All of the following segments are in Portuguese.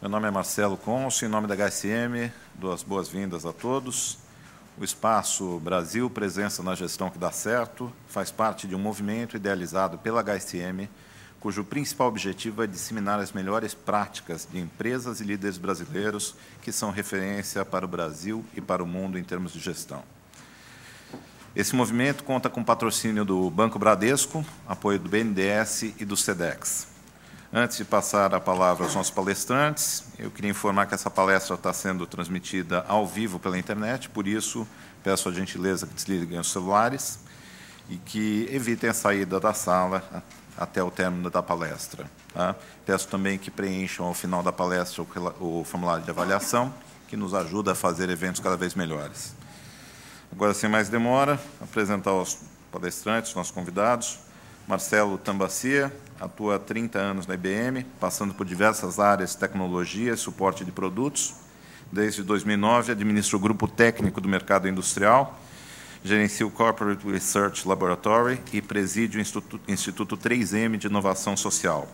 Meu nome é Marcelo Conso, em nome da HSM, dou as boas-vindas a todos. O Espaço Brasil, Presença na Gestão que Dá Certo, faz parte de um movimento idealizado pela HSM, cujo principal objetivo é disseminar as melhores práticas de empresas e líderes brasileiros que são referência para o Brasil e para o mundo em termos de gestão. Esse movimento conta com patrocínio do Banco Bradesco, apoio do BNDES e do SEDEX. Antes de passar a palavra aos nossos palestrantes, eu queria informar que essa palestra está sendo transmitida ao vivo pela internet, por isso peço a gentileza que desliguem os celulares e que evitem a saída da sala até o término da palestra. Tá? Peço também que preencham ao final da palestra o formulário de avaliação, que nos ajuda a fazer eventos cada vez melhores. Agora, sem mais demora, apresentar os palestrantes, nossos convidados. Marcelo Tambacia atua há 30 anos na IBM, passando por diversas áreas de tecnologia e suporte de produtos. Desde 2009, administra o grupo técnico do mercado industrial, gerencia o Corporate Research Laboratory e preside o Instituto 3M de Inovação Social.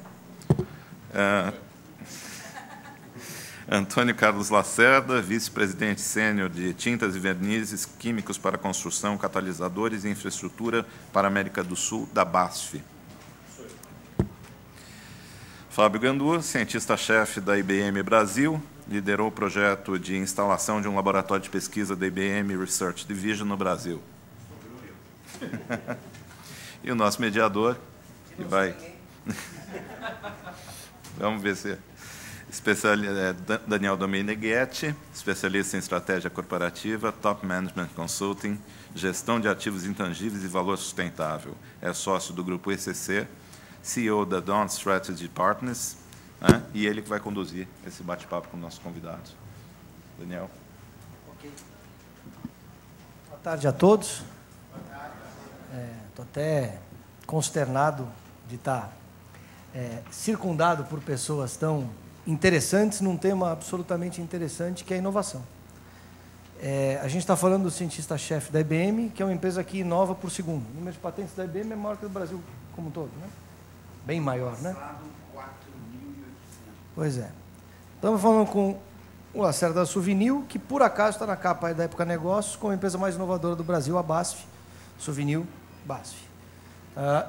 Antônio Carlos Lacerda, vice-presidente sênior de Tintas e Vernizes Químicos para Construção, Catalisadores e Infraestrutura para a América do Sul, da BASF. Fábio Gandu, cientista-chefe da IBM Brasil, liderou o projeto de instalação de um laboratório de pesquisa da IBM Research Division no Brasil. E o nosso mediador, que vai... Vamos ver se... Daniel Domeneghetti, especialista em estratégia corporativa, Top Management Consulting, gestão de ativos intangíveis e valor sustentável. É sócio do grupo ECC, CEO da Dawn Strategy Partners, né? E ele que vai conduzir esse bate-papo com nossos convidados. Daniel. Ok. Boa tarde a todos. Estou até consternado de estar circundado por pessoas tão interessantes num tema absolutamente interessante, que é a inovação. A gente está falando do cientista-chefe da IBM, que é uma empresa que inova por segundo. O número de patentes da IBM é maior que o do Brasil como um todo, né? Bem maior, né? Pois é. Estamos falando com o Lacerda Suvinil, que por acaso está na capa da Época Negócios, como a empresa mais inovadora do Brasil, a BASF, Suvinil, BASF.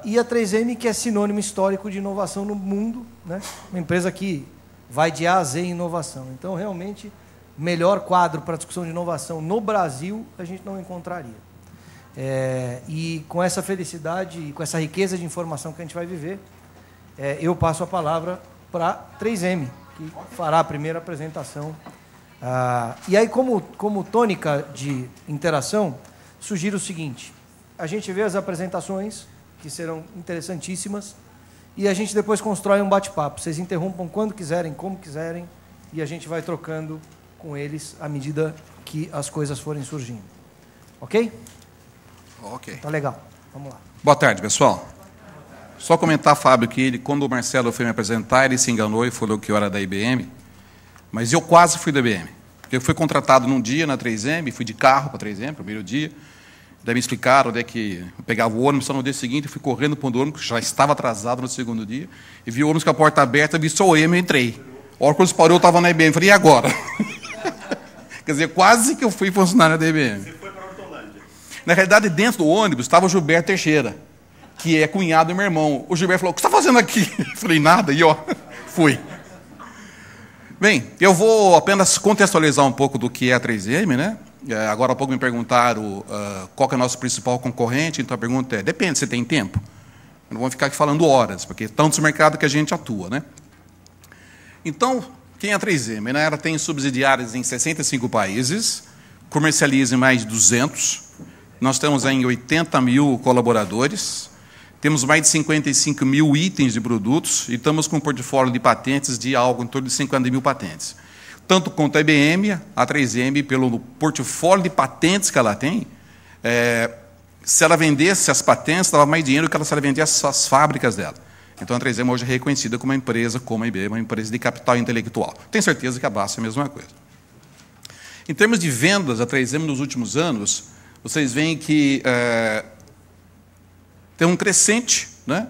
E a 3M, que é sinônimo histórico de inovação no mundo, né? Uma empresa que vai de A a Z em inovação. Então, realmente, melhor quadro para a discussão de inovação no Brasil, a gente não encontraria. E com essa felicidade e com essa riqueza de informação que a gente vai viver, eu passo a palavra para a 3M, que fará a primeira apresentação. E aí, como tônica de interação, sugiro o seguinte: a gente vê as apresentações, que serão interessantíssimas, e a gente depois constrói um bate-papo. Vocês interrompam quando quiserem, como quiserem, e a gente vai trocando com eles à medida que as coisas forem surgindo. Ok? Ok. Tá legal. Vamos lá. Boa tarde, pessoal. Só comentar, Fábio, que quando o Marcelo foi me apresentar, ele se enganou e falou que eu era da IBM, mas eu quase fui da IBM. Eu fui contratado num dia na 3M, fui de carro para a 3M, primeiro dia. Daí me explicaram onde é que eu pegava o ônibus, só no dia seguinte eu fui correndo para o ônibus, que já estava atrasado no segundo dia, e vi o ônibus com a porta aberta, vi só eu entrei. A hora que o ônibus parou, eu estava na IBM, falei, e agora? Quer dizer, quase que eu fui funcionário da IBM. Você foi para Hortolândia. Na realidade, dentro do ônibus estava o Gilberto Teixeira, que é cunhado do meu irmão. O Gilberto falou, o que você está fazendo aqui? Eu falei, nada, e ó, fui. Bem, eu vou apenas contextualizar um pouco do que é a 3M, né? Agora há pouco me perguntaram qual que é o nosso principal concorrente, então a pergunta é, depende, você tem tempo? Não vamos ficar aqui falando horas, porque é tantos mercados que a gente atua, né? Então, quem é a 3M? Ela tem subsidiárias em 65 países, comercializa em mais de 200, nós temos em 80 mil colaboradores, temos mais de 55 mil itens de produtos e estamos com um portfólio de patentes de algo em torno de 50 mil patentes. Tanto quanto a IBM, a 3M, pelo portfólio de patentes que ela tem, se ela vendesse as patentes, dava mais dinheiro do que se ela vendesse as fábricas dela. Então, a 3M hoje é reconhecida como uma empresa, como a IBM, uma empresa de capital intelectual. Tenho certeza que a BASF é a mesma coisa. Em termos de vendas, a 3M nos últimos anos, vocês veem que tem um crescente, né?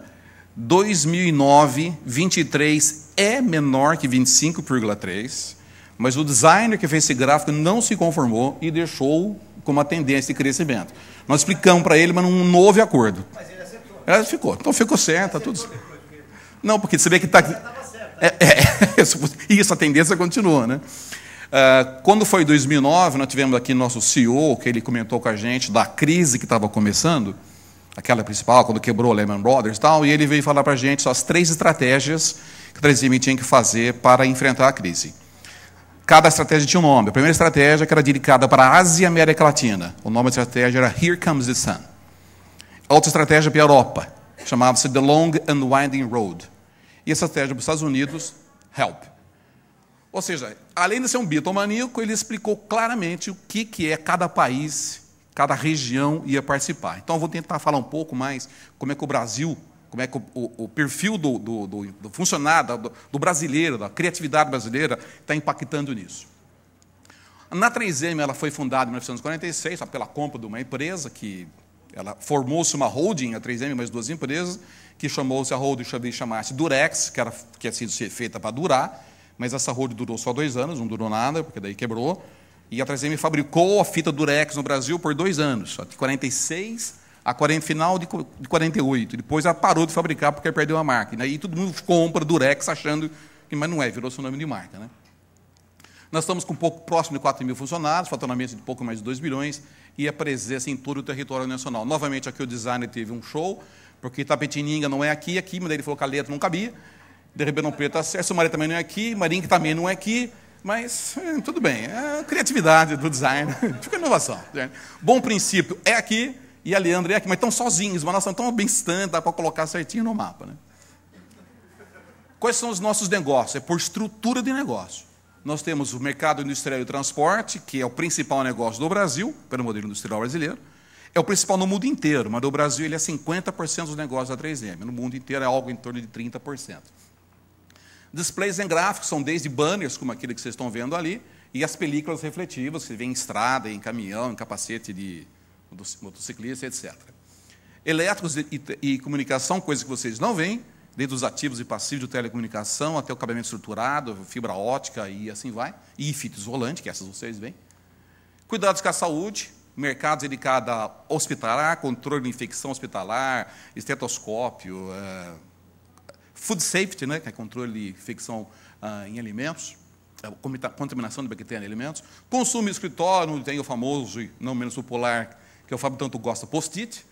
2009, 23 é menor que 25,3, mas o designer que fez esse gráfico não se conformou e deixou com uma tendência de crescimento. Nós explicamos para ele, mas não houve acordo. Mas ele acertou. Ficou. Então ficou certo, tá tudo. Não, porque você vê que está... Isso, a tendência continua, né? Quando foi 2009, nós tivemos aqui nosso CEO, que ele comentou com a gente da crise que estava começando, aquela principal, quando quebrou o Lehman Brothers e tal, e ele veio falar para a gente as 3 estratégias que o 3M tinha que fazer para enfrentar a crise. Cada estratégia tinha um nome. A primeira estratégia que era dedicada para a Ásia e América Latina. O nome da estratégia era Here Comes the Sun. A outra estratégia para a Europa chamava-se The Long and Winding Road. E a estratégia para os Estados Unidos, Help. Ou seja, além de ser um bitomaníaco, ele explicou claramente o que é cada país, cada região ia participar. Então, eu vou tentar falar um pouco mais como é que o Brasil, como é que o perfil do funcionário, do brasileiro, da criatividade brasileira, está impactando nisso. Na 3M, ela foi fundada em 1946, pela compra de uma empresa, que ela formou-se uma holding, a 3M, mais 2 empresas, que chamou-se a holding, chamasse Durex, que tinha sido feita para durar, mas essa holding durou só 2 anos, não durou nada, porque daí quebrou. E a 3M fabricou a fita Durex no Brasil por 2 anos, de 46 a final de 48. Depois ela parou de fabricar porque perdeu a marca. E aí todo mundo compra Durex achando que, mas não é, virou seu nome de marca, né? Nós estamos com um pouco próximo de 4 mil funcionários, faturamento de pouco mais de 2 bilhões e a presença em todo o território nacional. Novamente, aqui o designer teve um show, porque Itapetininga não é aqui, mas daí ele falou que a letra não cabia. De Ribeirão Preto está certo, Sumaré também não é aqui, Marinho também não é aqui, mas tudo bem, é a criatividade do design, fica inovação. Bom princípio é aqui e a Leandro é aqui, mas estão sozinhos, mas nós estamos tão bem distantes, dá para colocar certinho no mapa. Né? Quais são os nossos negócios? É por estrutura de negócio. Nós temos o mercado industrial e transporte, que é o principal negócio do Brasil, pelo modelo industrial brasileiro. É o principal no mundo inteiro, mas no Brasil ele é 50% dos negócios da 3M. No mundo inteiro é algo em torno de 30%. Displays em gráficos são desde banners, como aquele que vocês estão vendo ali, e as películas refletivas, que vê em estrada, em caminhão, em capacete de motociclista, etc. Elétricos e comunicação, coisas que vocês não veem, desde os ativos e passivos de telecomunicação até o cabeamento estruturado, fibra ótica e assim vai, e fita isolante, que essas vocês veem. Cuidados com a saúde, mercados dedicados a hospitalar, controle de infecção hospitalar, estetoscópio, food safety, né, que é controle de infecção em alimentos, contaminação de bactérias em alimentos. Consumo em escritório, tem o famoso e não menos popular, que o Fábio tanto gosta, post-it.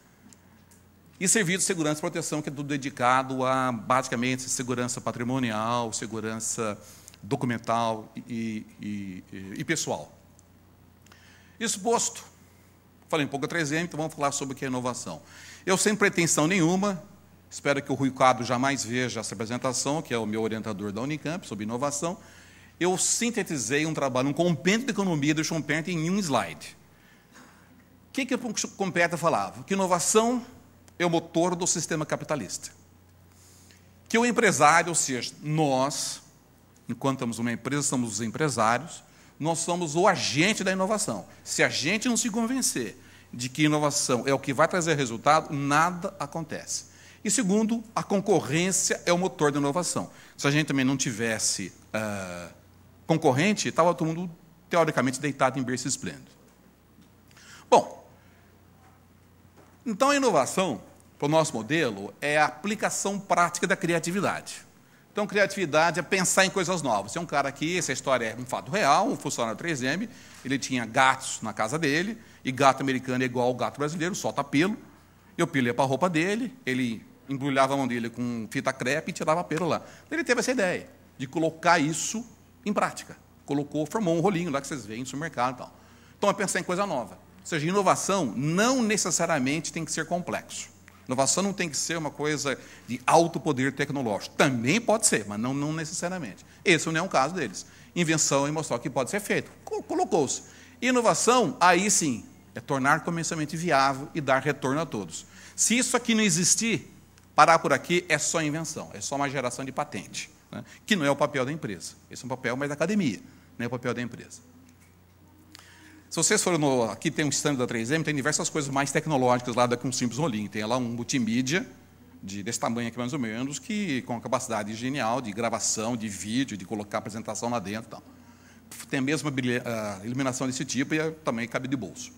E serviços de segurança e proteção, que é tudo dedicado a, basicamente, segurança patrimonial, segurança documental e pessoal. Isso posto, falei um pouco da 3M, então vamos falar sobre o que é inovação. Eu, sem pretensão nenhuma, espero que o Rui Cabo jamais veja essa apresentação, que é o meu orientador da Unicamp, sobre inovação. Eu sintetizei um trabalho, um compêndio de economia do Schumpeter em um slide. O que o Schumpeter falava? Que inovação é o motor do sistema capitalista. Que o empresário, ou seja, nós, enquanto estamos numa empresa, somos os empresários, nós somos o agente da inovação. Se a gente não se convencer de que inovação é o que vai trazer resultado, nada acontece. E, segundo, a concorrência é o motor da inovação. Se a gente também não tivesse concorrente, estava todo mundo, teoricamente, deitado em berço esplêndido. Bom, então a inovação, para o nosso modelo, é a aplicação prática da criatividade. Então, criatividade é pensar em coisas novas. Tem um cara aqui, essa história é um fato real, um funcionário 3M, ele tinha gatos na casa dele, e gato americano é igual ao gato brasileiro, solta pelo. Eu pelo ia para a roupa dele, ele embrulhava a mão dele com fita crepe e tirava pelo lá. Ele teve essa ideia de colocar isso em prática. Formou um rolinho lá que vocês veem no supermercado e tal. Então, é pensar em coisa nova. Ou seja, inovação não necessariamente tem que ser complexo. Inovação não tem que ser uma coisa de alto poder tecnológico. Também pode ser, mas não necessariamente. Esse não é um caso deles. Invenção e mostrar que pode ser feito. Colocou-se. Inovação, aí sim, é tornar comercialmente viável e dar retorno a todos. Se isso aqui não existir, parar por aqui é só invenção, é só uma geração de patente, né? Que não é o papel da empresa. Esse é um papel mais da academia, não é o papel da empresa. Se vocês forem aqui tem um stand da 3M, tem diversas coisas mais tecnológicas lá do que um simples rolinho. Tem lá um multimídia, desse tamanho aqui mais ou menos, que com a capacidade genial de gravação, de vídeo, de colocar apresentação lá dentro. Então, tem a mesma iluminação desse tipo e também cabe de bolso.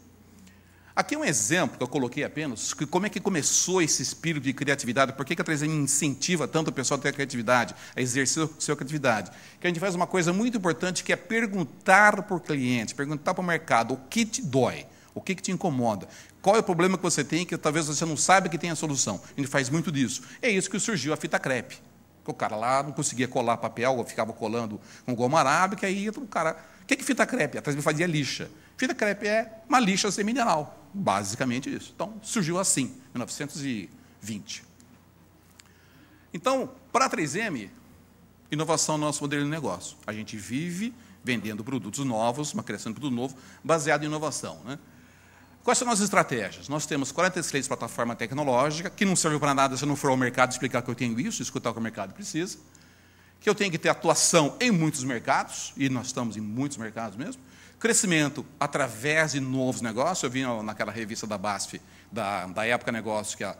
Aqui é um exemplo que eu coloquei apenas, que como é que começou esse espírito de criatividade, por que a 3M incentiva tanto o pessoal a ter a criatividade, a exercer a sua criatividade. Que a gente faz uma coisa muito importante, que é perguntar para o cliente, perguntar para o mercado o que te dói, o que te incomoda, qual é o problema que você tem que talvez você não saiba que tem a solução. A gente faz muito disso. É isso que surgiu a fita crepe. O cara lá não conseguia colar papel, ou ficava colando com goma arábica, aí o cara... O que é fita crepe? A 3M fazia lixa. Fita crepe é uma lixa semi-mineral. Basicamente isso. Então, surgiu assim, em 1920. Então, para a 3M, inovação é o nosso modelo de negócio. A gente vive vendendo produtos novos, uma criação de produto novo, baseado em inovação. Né? Quais são as estratégias? Nós temos 43 plataformas tecnológicas, que não servem para nada se eu não for ao mercado explicar que eu tenho isso, escutar o que o mercado precisa, que eu tenho que ter atuação em muitos mercados, e nós estamos em muitos mercados mesmo, crescimento através de novos negócios. Eu vi naquela revista da BASF, da Época Negócio, que a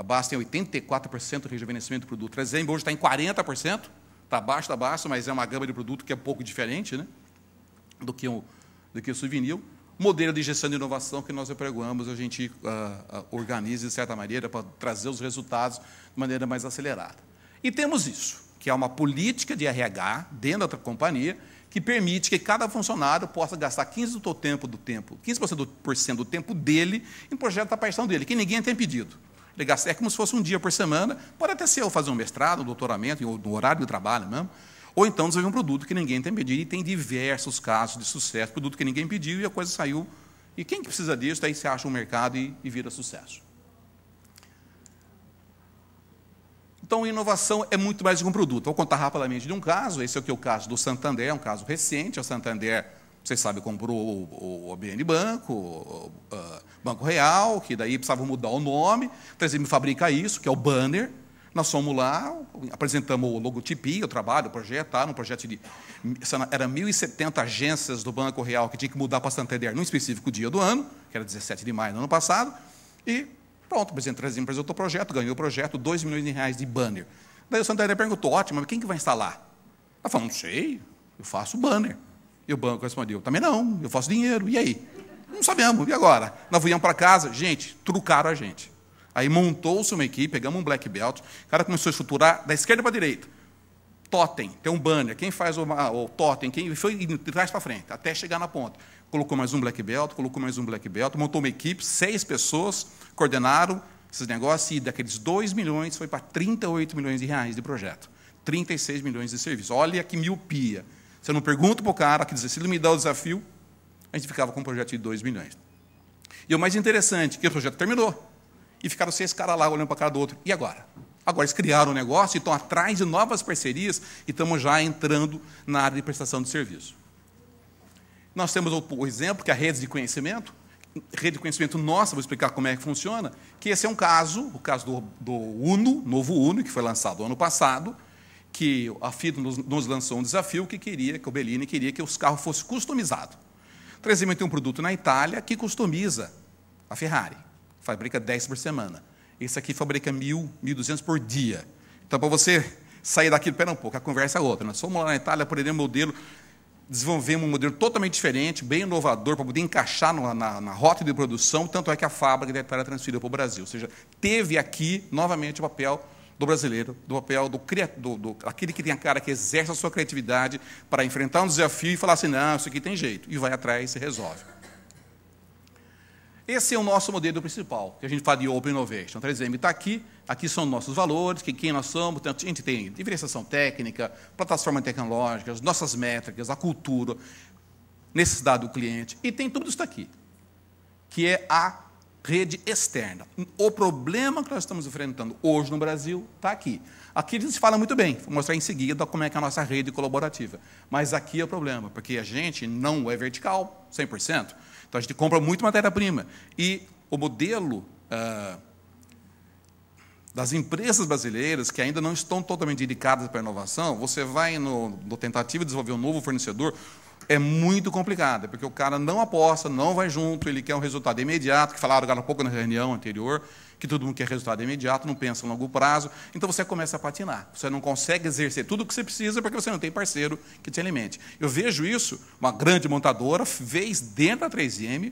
BASF tem 84% de rejuvenescimento do produto. A 3M hoje está em 40%, está abaixo da BASF, mas é uma gama de produto que é um pouco diferente, né, do que o Suvinil. Modelo de gestão de inovação que nós apregoamos, a gente organiza de certa maneira para trazer os resultados de maneira mais acelerada. E temos isso, que é uma política de RH dentro da companhia, que permite que cada funcionário possa gastar 15% do tempo dele em projeto da paixão dele, que ninguém tem pedido. Ele gasta, é como se fosse um dia por semana, pode até ser eu fazer um mestrado, um doutoramento, no horário de trabalho mesmo, ou então desenvolver um produto que ninguém tem pedido, e tem diversos casos de sucesso, produto que ninguém pediu e a coisa saiu. E quem que precisa disso, aí você acha um mercado e vira sucesso. Então, inovação é muito mais do que um produto. Vou contar rapidamente de um caso. Esse aqui é o caso do Santander, é um caso recente. O Santander, vocês sabem, comprou o BN Banco, o Banco Real, que daí precisava mudar o nome. A 3M fabrica isso, que é o banner. Nós fomos lá, apresentamos o logotipia, o trabalho, o projeto, um projeto de... Era 1.070 agências do Banco Real que tinha que mudar para Santander num específico dia do ano, que era 17 de maio do ano passado, e pronto, o presidente 3M apresentou o projeto, ganhou o projeto, R$2 milhões de banner. Daí o Santander perguntou, ótimo, mas quem que vai instalar? Ela falou, não sei, eu faço banner. E o banco respondeu, também não, eu faço dinheiro, e aí? Não sabemos, e agora? Nós viemos para casa, gente, trucaram a gente. Aí montou-se uma equipe, pegamos um black belt, o cara começou a estruturar da esquerda para a direita. Totem, tem um banner, quem faz o totem, quem foi de trás para frente, até chegar na ponta. Colocou mais um black belt, montou uma equipe, 6 pessoas, coordenaram esses negócios, e daqueles 2 milhões foi para 38 milhões de reais de projeto. 36 milhões de serviço. Olha que miopia. Você não pergunta para o cara, que diz, se ele me dá o desafio, a gente ficava com um projeto de 2 milhões. E o mais interessante, que o projeto terminou. E ficaram 6 caras lá, olhando para a cara do outro. E agora? Agora eles criaram um negócio e estão atrás de novas parcerias e estamos já entrando na área de prestação de serviço. Nós temos o exemplo, que é a rede de conhecimento. Rede de conhecimento nossa, vou explicar como é que funciona, que esse é um caso, o caso do Uno, novo Uno, que foi lançado ano passado, que a FIA nos lançou um desafio que o Bellini queria que os carros fossem customizados. O 3M tem um produto na Itália que customiza a Ferrari. Fabrica 10 por semana. Esse aqui fabrica 1.000, 1.200 por dia. Então, para você sair daqui, espera um pouco, a conversa é outra. Nós fomos lá na Itália, aprendemos um modelo, desenvolvemos um modelo totalmente diferente, bem inovador, para poder encaixar na rota de produção, tanto é que a fábrica da Itália transferiu para o Brasil. Ou seja, teve aqui, novamente, o papel do brasileiro, do papel aquele que tem a cara, que exerce a sua criatividade para enfrentar um desafio e falar assim, não, isso aqui tem jeito, e vai atrás e se resolve. Esse é o nosso modelo principal, que a gente fala de Open Innovation. A 3M está aqui são nossos valores, quem nós somos, a gente tem diferenciação técnica, plataformas tecnológicas, nossas métricas, a cultura, necessidade do cliente, e tem tudo isso aqui, que é a rede externa. O problema que nós estamos enfrentando hoje no Brasil está aqui. Aqui se fala muito bem, vou mostrar em seguida como é que é a nossa rede colaborativa. Mas aqui é o problema, porque a gente não é vertical, 100%. Então, a gente compra muito matéria-prima. E o modelo das empresas brasileiras, que ainda não estão totalmente dedicadas para a inovação, você vai no tentativa de desenvolver um novo fornecedor, é muito complicada, porque o cara não aposta, não vai junto, ele quer um resultado imediato, que falaram agora há pouco na reunião anterior, que todo mundo quer resultado imediato, não pensa a longo prazo, então você começa a patinar. Você não consegue exercer tudo o que você precisa porque você não tem parceiro que te alimente. Eu vejo isso, uma grande montadora fez dentro da 3M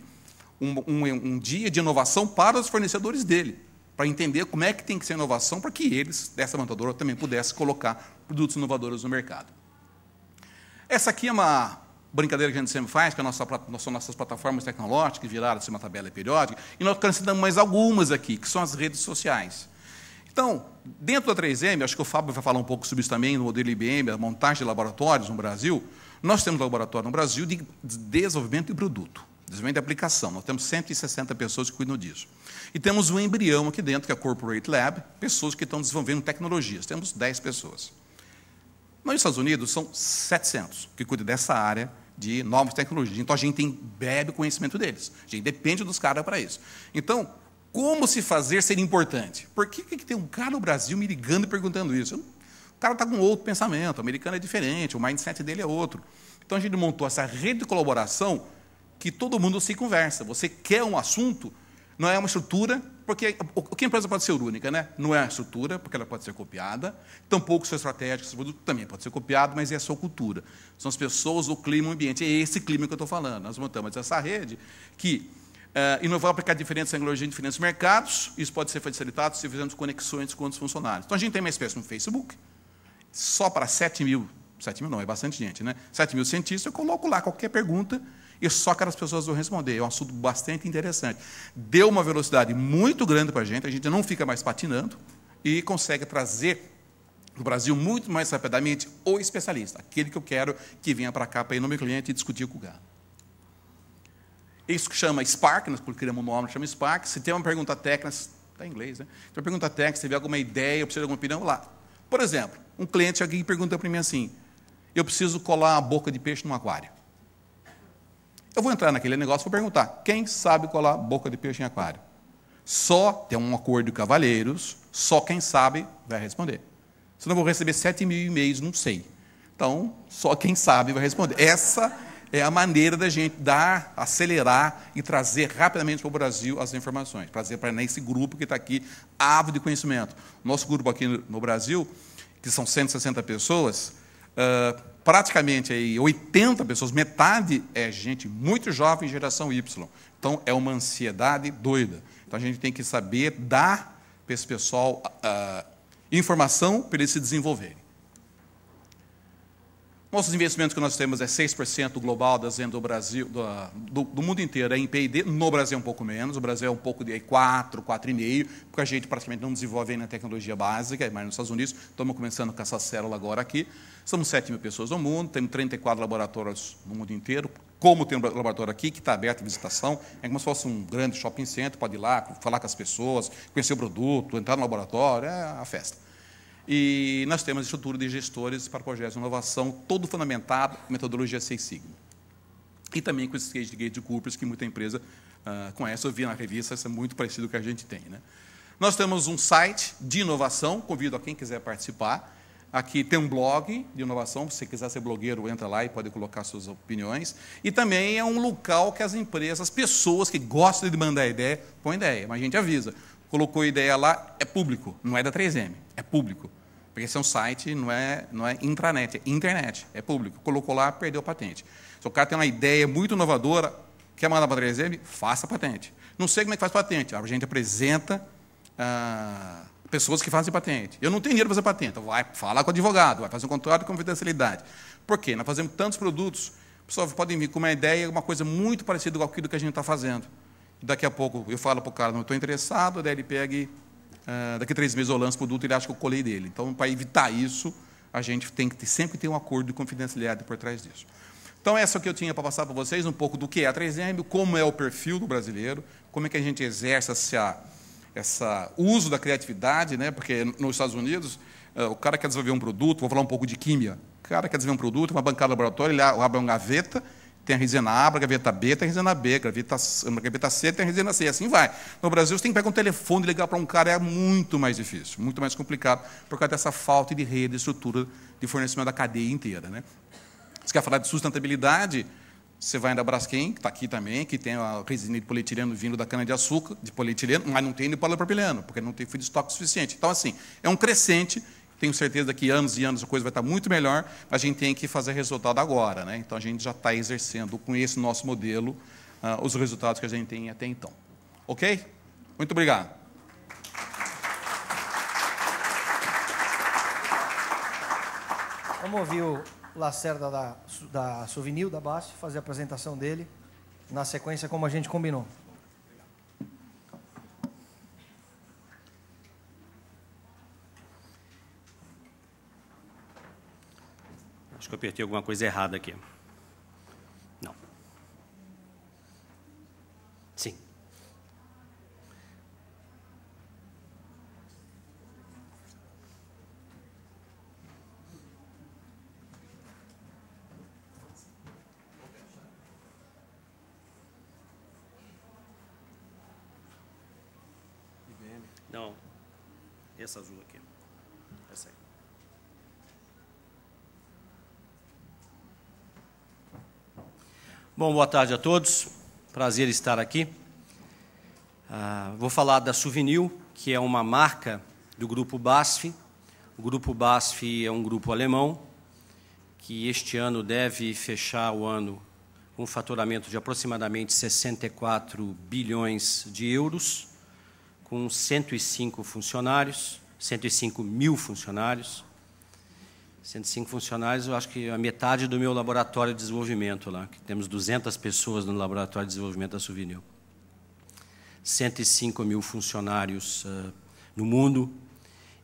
um dia de inovação para os fornecedores dele, para entender como é que tem que ser a inovação para que eles, dessa montadora, também pudessem colocar produtos inovadores no mercado. Essa aqui é uma brincadeira que a gente sempre faz, que são nossas plataformas tecnológicas, que viraram uma tabela periódica, e nós acrescentamos mais algumas aqui, que são as redes sociais. Então, dentro da 3M, acho que o Fábio vai falar um pouco sobre isso também, no modelo IBM, a montagem de laboratórios no Brasil, nós temos laboratório no Brasil de desenvolvimento de produto, desenvolvimento de aplicação. Nós temos 160 pessoas que cuidam disso. E temos um embrião aqui dentro, que é a Corporate Lab, pessoas que estão desenvolvendo tecnologias. Temos 10 pessoas. Nos Estados Unidos, são 700 que cuidam dessa área de novas tecnologias. Então, a gente bebe o conhecimento deles. A gente depende dos caras para isso. Então, como se fazer ser importante? Por que tem um cara no Brasil me ligando e perguntando isso? O cara está com outro pensamento, o americano é diferente, o mindset dele é outro. Então, a gente montou essa rede de colaboração que todo mundo se conversa. Você quer um assunto, não é uma estrutura, porque o que a empresa pode ser única, né? Não é a estrutura, porque ela pode ser copiada, tampouco sua estratégia, seu produto também pode ser copiado, mas é a sua cultura. São as pessoas, o clima, o ambiente. É esse clima que eu estou falando. Nós montamos essa rede que inovar, aplicar diferentes tecnologias em diferentes mercados. Isso pode ser facilitado se fizermos conexões com outros funcionários. Então, a gente tem uma espécie no Facebook, só para 7 mil não, é bastante gente, né? 7 mil cientistas, eu coloco lá qualquer pergunta e só aquelas pessoas vão responder. É um assunto bastante interessante. Deu uma velocidade muito grande para a gente não fica mais patinando e consegue trazer no Brasil muito mais rapidamente o especialista, aquele que eu quero que venha para cá para ir no meu cliente e discutir com o cara. Isso que chama Spark, nós criamos um nome, chama Spark. Se tem uma pergunta técnica, está em inglês, né? Se tem uma pergunta técnica, se tiver alguma ideia, precisa de alguma opinião, lá. Por exemplo, um cliente aqui pergunta para mim assim, eu preciso colar a boca de peixe num aquário. Eu vou entrar naquele negócio e vou perguntar, quem sabe colar boca de peixe em aquário? Só tem um acordo de cavalheiros, só quem sabe vai responder. Senão eu vou receber 7 mil e-mails, não sei. Então, só quem sabe vai responder. Essa é a maneira da gente acelerar e trazer rapidamente para o Brasil as informações, trazer para esse grupo que está aqui, ávido de conhecimento. Nosso grupo aqui no Brasil, que são 160 pessoas, praticamente aí 80 pessoas, metade é gente muito jovem, geração Y. Então, é uma ansiedade doida. Então, a gente tem que saber dar para esse pessoal informação para eles se desenvolverem. Nossos investimentos que nós temos é 6% global das vendas do Brasil, do mundo inteiro, é em P&D. No Brasil é um pouco menos, o Brasil é um pouco de 4, 4,5%, porque a gente praticamente não desenvolve ainda a tecnologia básica, mas nos Estados Unidos estamos começando com essa célula agora aqui. Somos 7 mil pessoas no mundo, temos 34 laboratórios no mundo inteiro. Como tem um laboratório aqui que está aberto à visitação, é como se fosse um grande shopping center, pode ir lá, falar com as pessoas, conhecer o produto, entrar no laboratório, é a festa. E nós temos a estrutura de gestores para projetos de inovação, todo fundamentado em metodologia Six Sigma. E também com esse Gate de Coopers, que muita empresa conhece. Eu vi na revista, isso é muito parecido com o que a gente tem, né? Nós temos um site de inovação, convido a quem quiser participar. Aqui tem um blog de inovação, se você quiser ser blogueiro, entra lá e pode colocar suas opiniões. E também é um local que as empresas, as pessoas que gostam de mandar ideia, põem ideia, mas a gente avisa. Colocou ideia lá, é público, não é da 3M, é público. Porque esse é um site, não é intranet, é internet, é público. Colocou lá, perdeu a patente. Se o cara tem uma ideia muito inovadora, quer mandar para a 3M, faça a patente. Não sei como é que faz patente, a gente apresenta pessoas que fazem patente. Eu não tenho dinheiro para fazer patente, vai falar com o advogado, vai fazer um contrato de confidencialidade. Por quê? Nós fazemos tantos produtos, pessoas podem vir com uma ideia, uma coisa muito parecida com aquilo que a gente está fazendo. Daqui a pouco eu falo para o cara, não estou interessado, daí ele pega e, daqui a 3 meses eu lanço o produto e ele acha que eu colei dele. Então, para evitar isso, a gente tem que sempre ter um acordo de confidencialidade por trás disso. Então, essa é o que eu tinha para passar para vocês, um pouco do que é a 3M, como é o perfil do brasileiro, como é que a gente exerce esse uso da criatividade, né? Porque nos Estados Unidos, o cara quer desenvolver um produto, vou falar um pouco de química, o cara quer desenvolver um produto, uma bancada de laboratório, ele abre uma gaveta, tem a resina A, a gaveta B, tem a resina B, a gaveta C, tem a resina C, assim vai. No Brasil, você tem que pegar um telefone e ligar para um cara, é muito mais difícil, muito mais complicado, por causa dessa falta de rede, de estrutura de fornecimento da cadeia inteira, né? Se quer falar de sustentabilidade, você vai na Braskem, que está aqui também, que tem a resina de polietileno vindo da cana-de-açúcar, de polietileno, mas não tem de polipropileno, porque não tem feedstock suficiente. Então, assim, é um crescente. Tenho certeza que daqui anos e anos a coisa vai estar muito melhor, mas a gente tem que fazer resultado agora, né? Então, a gente já está exercendo com esse nosso modelo os resultados que a gente tem até então. Ok? Muito obrigado. Vamos ouvir o Lacerda da Suvinil, da BASF, fazer a apresentação dele, na sequência como a gente combinou. Acho que eu apertei alguma coisa errada aqui. Não. Sim. Não. Essa azul aqui. Essa aí. Bom, boa tarde a todos. Prazer estar aqui. Vou falar da Suvinil, que é uma marca do Grupo BASF. O Grupo BASF é um grupo alemão que este ano deve fechar o ano com um faturamento de aproximadamente 64 bilhões de euros, com 105 funcionários, 105 mil funcionários. 105 funcionários, eu acho que a metade do meu laboratório de desenvolvimento lá, que temos 200 pessoas no laboratório de desenvolvimento da Suvinil. 105 mil funcionários no mundo,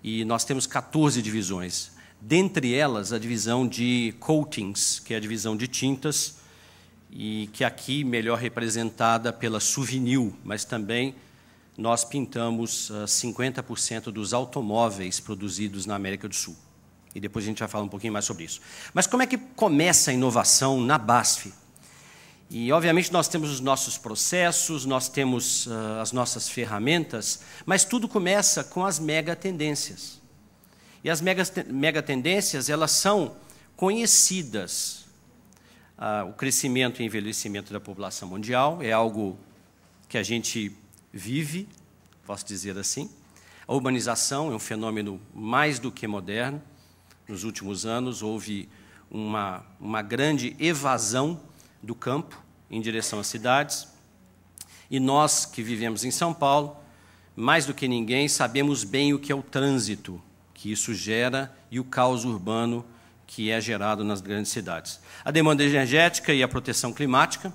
e nós temos 14 divisões. Dentre elas, a divisão de coatings, que é a divisão de tintas, e que aqui melhor representada pela Suvinil, mas também nós pintamos 50% dos automóveis produzidos na América do Sul. E depois a gente vai falar um pouquinho mais sobre isso. Mas como é que começa a inovação na BASF? E, obviamente, nós temos os nossos processos, nós temos as nossas ferramentas, mas tudo começa com as megatendências. E as megatendências, elas são conhecidas. O crescimento e envelhecimento da população mundial é algo que a gente vive, posso dizer assim. A urbanização é um fenômeno mais do que moderno. Nos últimos anos, houve uma grande evasão do campo em direção às cidades. E nós, que vivemos em São Paulo, mais do que ninguém, sabemos bem o que é o trânsito que isso gera e o caos urbano que é gerado nas grandes cidades. A demanda energética e a proteção climática,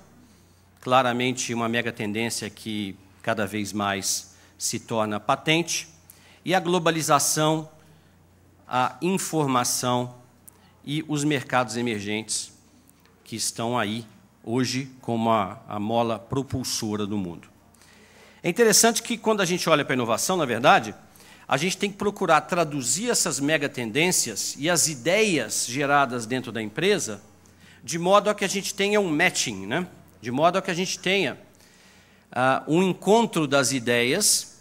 claramente uma mega tendência que cada vez mais se torna patente, e a globalização, a informação e os mercados emergentes que estão aí hoje como a mola propulsora do mundo. É interessante que, quando a gente olha para a inovação, na verdade, a gente tem que procurar traduzir essas megatendências e as ideias geradas dentro da empresa de modo a que a gente tenha um matching, né? De modo a que a gente tenha um encontro das ideias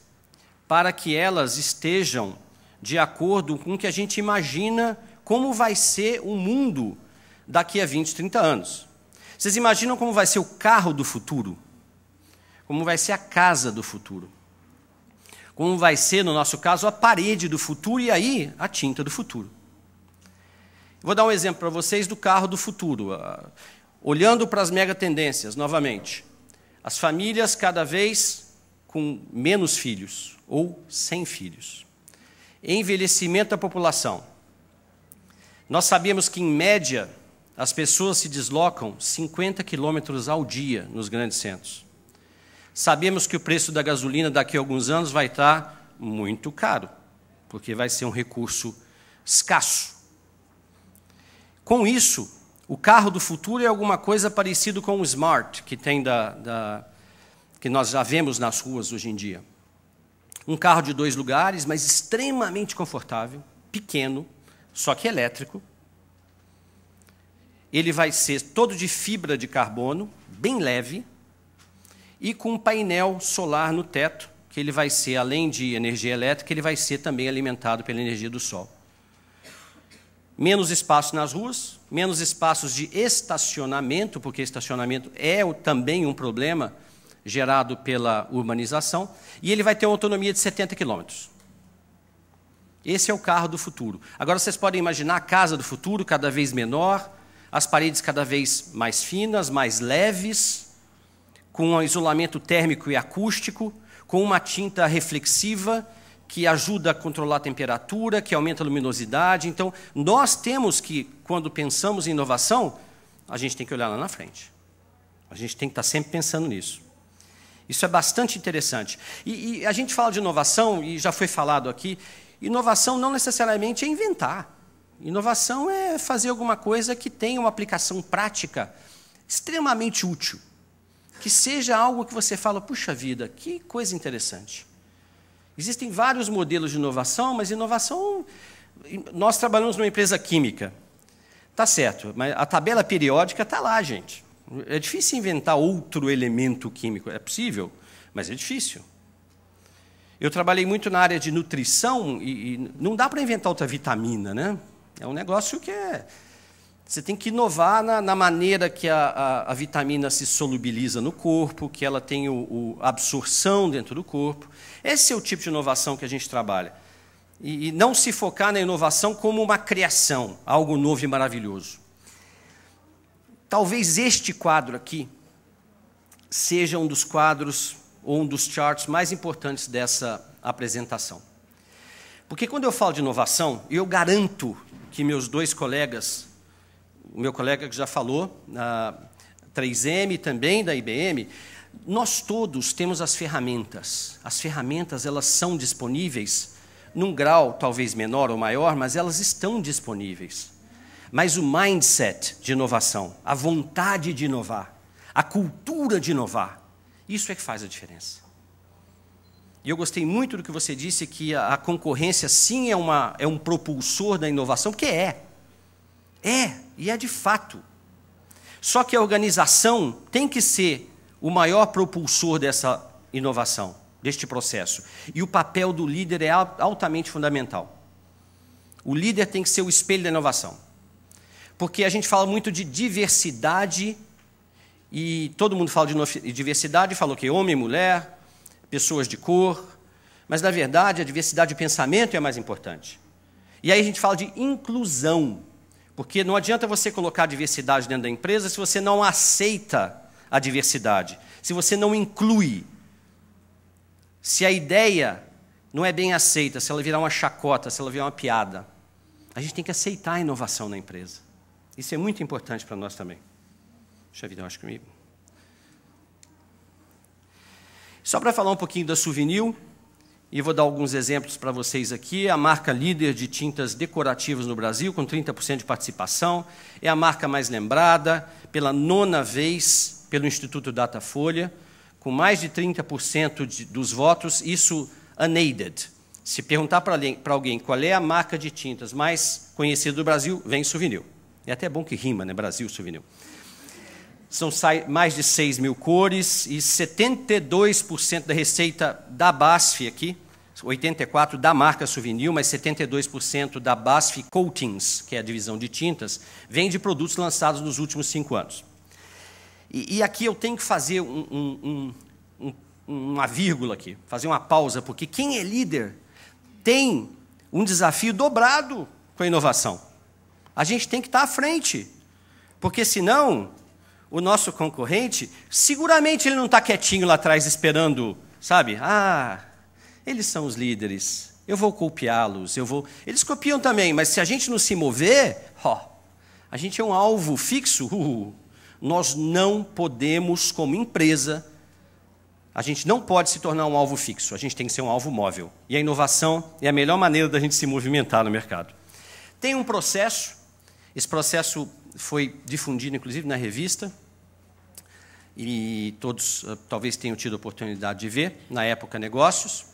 para que elas estejam de acordo com o que a gente imagina como vai ser o mundo daqui a 20, 30 anos. Vocês imaginam como vai ser o carro do futuro? Como vai ser a casa do futuro? Como vai ser, no nosso caso, a parede do futuro e aí a tinta do futuro? Vou dar um exemplo para vocês do carro do futuro. Olhando para as megatendências, novamente. As famílias cada vez com menos filhos ou sem filhos. Envelhecimento da população. Nós sabemos que, em média, as pessoas se deslocam 50 quilômetros ao dia nos grandes centros. Sabemos que o preço da gasolina daqui a alguns anos vai estar muito caro, porque vai ser um recurso escasso. Com isso, o carro do futuro é alguma coisa parecido com o Smart, que tem que nós já vemos nas ruas hoje em dia. Um carro de 2 lugares, mas extremamente confortável, pequeno, só que elétrico. Ele vai ser todo de fibra de carbono, bem leve, e com um painel solar no teto, que ele vai ser, além de energia elétrica, ele vai ser também alimentado pela energia do sol. Menos espaço nas ruas, menos espaços de estacionamento, porque estacionamento é também um problema gerado pela urbanização, e ele vai ter uma autonomia de 70 quilômetros. Esse é o carro do futuro. Agora, vocês podem imaginar a casa do futuro cada vez menor, as paredes cada vez mais finas, mais leves, com um isolamento térmico e acústico, com uma tinta reflexiva, que ajuda a controlar a temperatura, que aumenta a luminosidade. Então, nós temos que, quando pensamos em inovação, a gente tem que olhar lá na frente. A gente tem que estar sempre pensando nisso. Isso é bastante interessante. E a gente fala de inovação, e já foi falado aqui, inovação não necessariamente é inventar. Inovação é fazer alguma coisa que tenha uma aplicação prática extremamente útil. Que seja algo que você fala, puxa vida, que coisa interessante. Existem vários modelos de inovação, mas inovação... Nós trabalhamos numa empresa química. Tá certo, mas a tabela periódica está lá, gente. É difícil inventar outro elemento químico. É possível, mas é difícil. Eu trabalhei muito na área de nutrição e não dá para inventar outra vitamina, né? É um negócio que você tem que inovar na maneira que a vitamina se solubiliza no corpo, que ela tem a absorção dentro do corpo. Esse é o tipo de inovação que a gente trabalha. E não se focar na inovação como uma criação, algo novo e maravilhoso. Talvez este quadro aqui seja um dos quadros ou um dos charts mais importantes dessa apresentação. Porque quando eu falo de inovação, eu garanto que meus dois colegas, o meu colega que já falou, a 3M também, da IBM, nós todos temos as ferramentas. As ferramentas, elas são disponíveis num grau talvez menor ou maior, mas elas estão disponíveis. Mas o mindset de inovação, a vontade de inovar, a cultura de inovar, isso é que faz a diferença. E eu gostei muito do que você disse, que a concorrência sim é um propulsor da inovação, porque e é de fato. Só que a organização tem que ser o maior propulsor dessa inovação, deste processo. E o papel do líder é altamente fundamental. O líder tem que ser o espelho da inovação. Porque a gente fala muito de diversidade, e todo mundo fala de diversidade, fala o quê? Homem e mulher, pessoas de cor, mas, na verdade, a diversidade de pensamento é a mais importante. E aí a gente fala de inclusão, porque não adianta você colocar diversidade dentro da empresa se você não aceita a diversidade, se você não inclui. Se a ideia não é bem aceita, se ela virar uma chacota, se ela virar uma piada, a gente tem que aceitar a inovação na empresa. Isso é muito importante para nós também. Deixa eu ver, eu acho que... Só para falar um pouquinho da Suvinil, e vou dar alguns exemplos para vocês aqui. É a marca líder de tintas decorativas no Brasil, com 30% de participação. É a marca mais lembrada, pela 9ª vez, pelo Instituto Datafolha, com mais de 30% dos votos, isso unaided. Se perguntar para alguém qual é a marca de tintas mais conhecida do Brasil, vem Suvinil. É até bom que rima, né? Brasil, Suvinil. São mais de 6 mil cores e 72% da receita da BASF aqui, 84% da marca Suvinil, mas 72% da BASF Coatings, que é a divisão de tintas, vem de produtos lançados nos últimos 5 anos. E aqui eu tenho que fazer uma vírgula aqui, fazer uma pausa, porque quem é líder tem um desafio dobrado com a inovação. A gente tem que estar à frente, porque senão o nosso concorrente, seguramente ele não está quietinho lá atrás esperando, sabe? Eles são os líderes, eu vou copiá-los, Eles copiam também, mas se a gente não se mover, a gente é um alvo fixo. Nós não podemos, como empresa, a gente não pode se tornar um alvo fixo, a gente tem que ser um alvo móvel. E a inovação é a melhor maneira da gente se movimentar no mercado. Tem um processo, esse processo foi difundido, inclusive, na revista, e todos talvez tenham tido a oportunidade de ver, na época Negócios.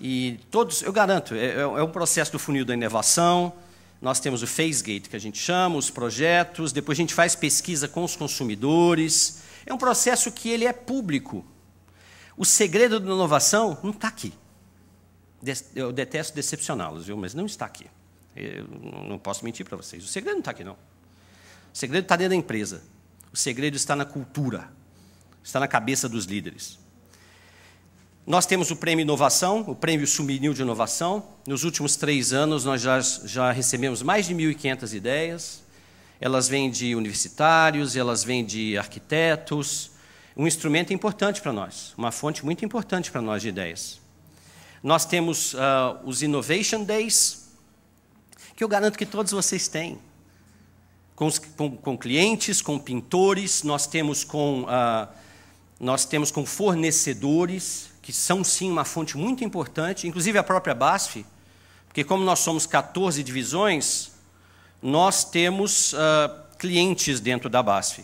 E todos, eu garanto, é um processo do funil da inovação. Nós temos o PhaseGate, que a gente chama, os projetos, depois a gente faz pesquisa com os consumidores. É um processo que ele é público. O segredo da inovação não está aqui. Eu detesto decepcioná-los, mas não está aqui. Eu não posso mentir para vocês. O segredo não está aqui, não. O segredo está dentro da empresa. O segredo está na cultura, está na cabeça dos líderes. Nós temos o Prêmio Inovação, o Prêmio Souvenir de Inovação. Nos últimos 3 anos, nós já recebemos mais de 1.500 ideias. Elas vêm de universitários, elas vêm de arquitetos. Um instrumento importante para nós, uma fonte muito importante para nós de ideias. Nós temos os Innovation Days, que eu garanto que todos vocês têm. Com clientes, com pintores, nós temos com fornecedores, que são, sim, uma fonte muito importante, inclusive a própria BASF, porque como nós somos 14 divisões, nós temos clientes dentro da BASF.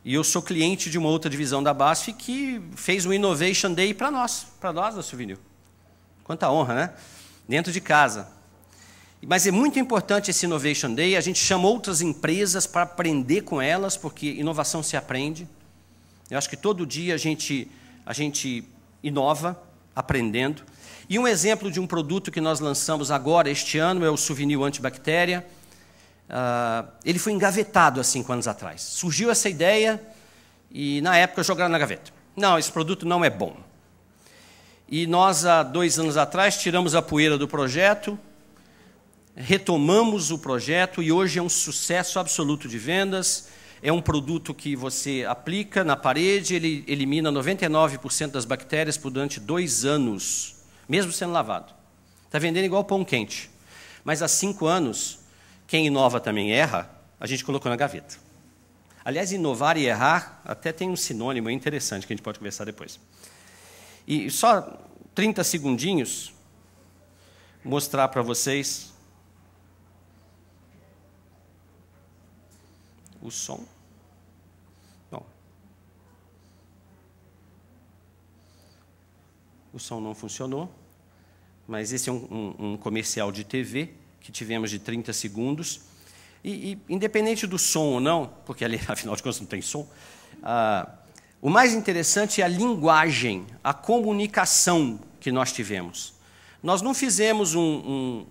E eu sou cliente de uma outra divisão da BASF que fez um Innovation Day para nós da Souvenir. Quanta honra, né? Dentro de casa. Mas é muito importante esse Innovation Day, a gente chama outras empresas para aprender com elas, porque inovação se aprende. Eu acho que todo dia a gente inova, aprendendo. E um exemplo de um produto que nós lançamos agora, este ano, é o Souvenir Antibactéria. Ele foi engavetado há 5 anos atrás. Surgiu essa ideia e, na época, jogaram na gaveta. Não, esse produto não é bom. E nós, há 2 anos atrás, tiramos a poeira do projeto, retomamos o projeto e hoje é um sucesso absoluto de vendas. É um produto que você aplica na parede, ele elimina 99% das bactérias por durante 2 anos, mesmo sendo lavado. Está vendendo igual pão quente. Mas há 5 anos, quem inova também erra, a gente colocou na gaveta. Aliás, inovar e errar até tem um sinônimo interessante que a gente pode conversar depois. E só 30 segundinhos, mostrar para vocês o som. Bom, o som não funcionou, mas esse é um comercial de TV que tivemos de 30 segundos. E independente do som ou não, porque ali, afinal de contas, não tem som, o mais interessante é a linguagem, a comunicação que nós tivemos. Nós não fizemos um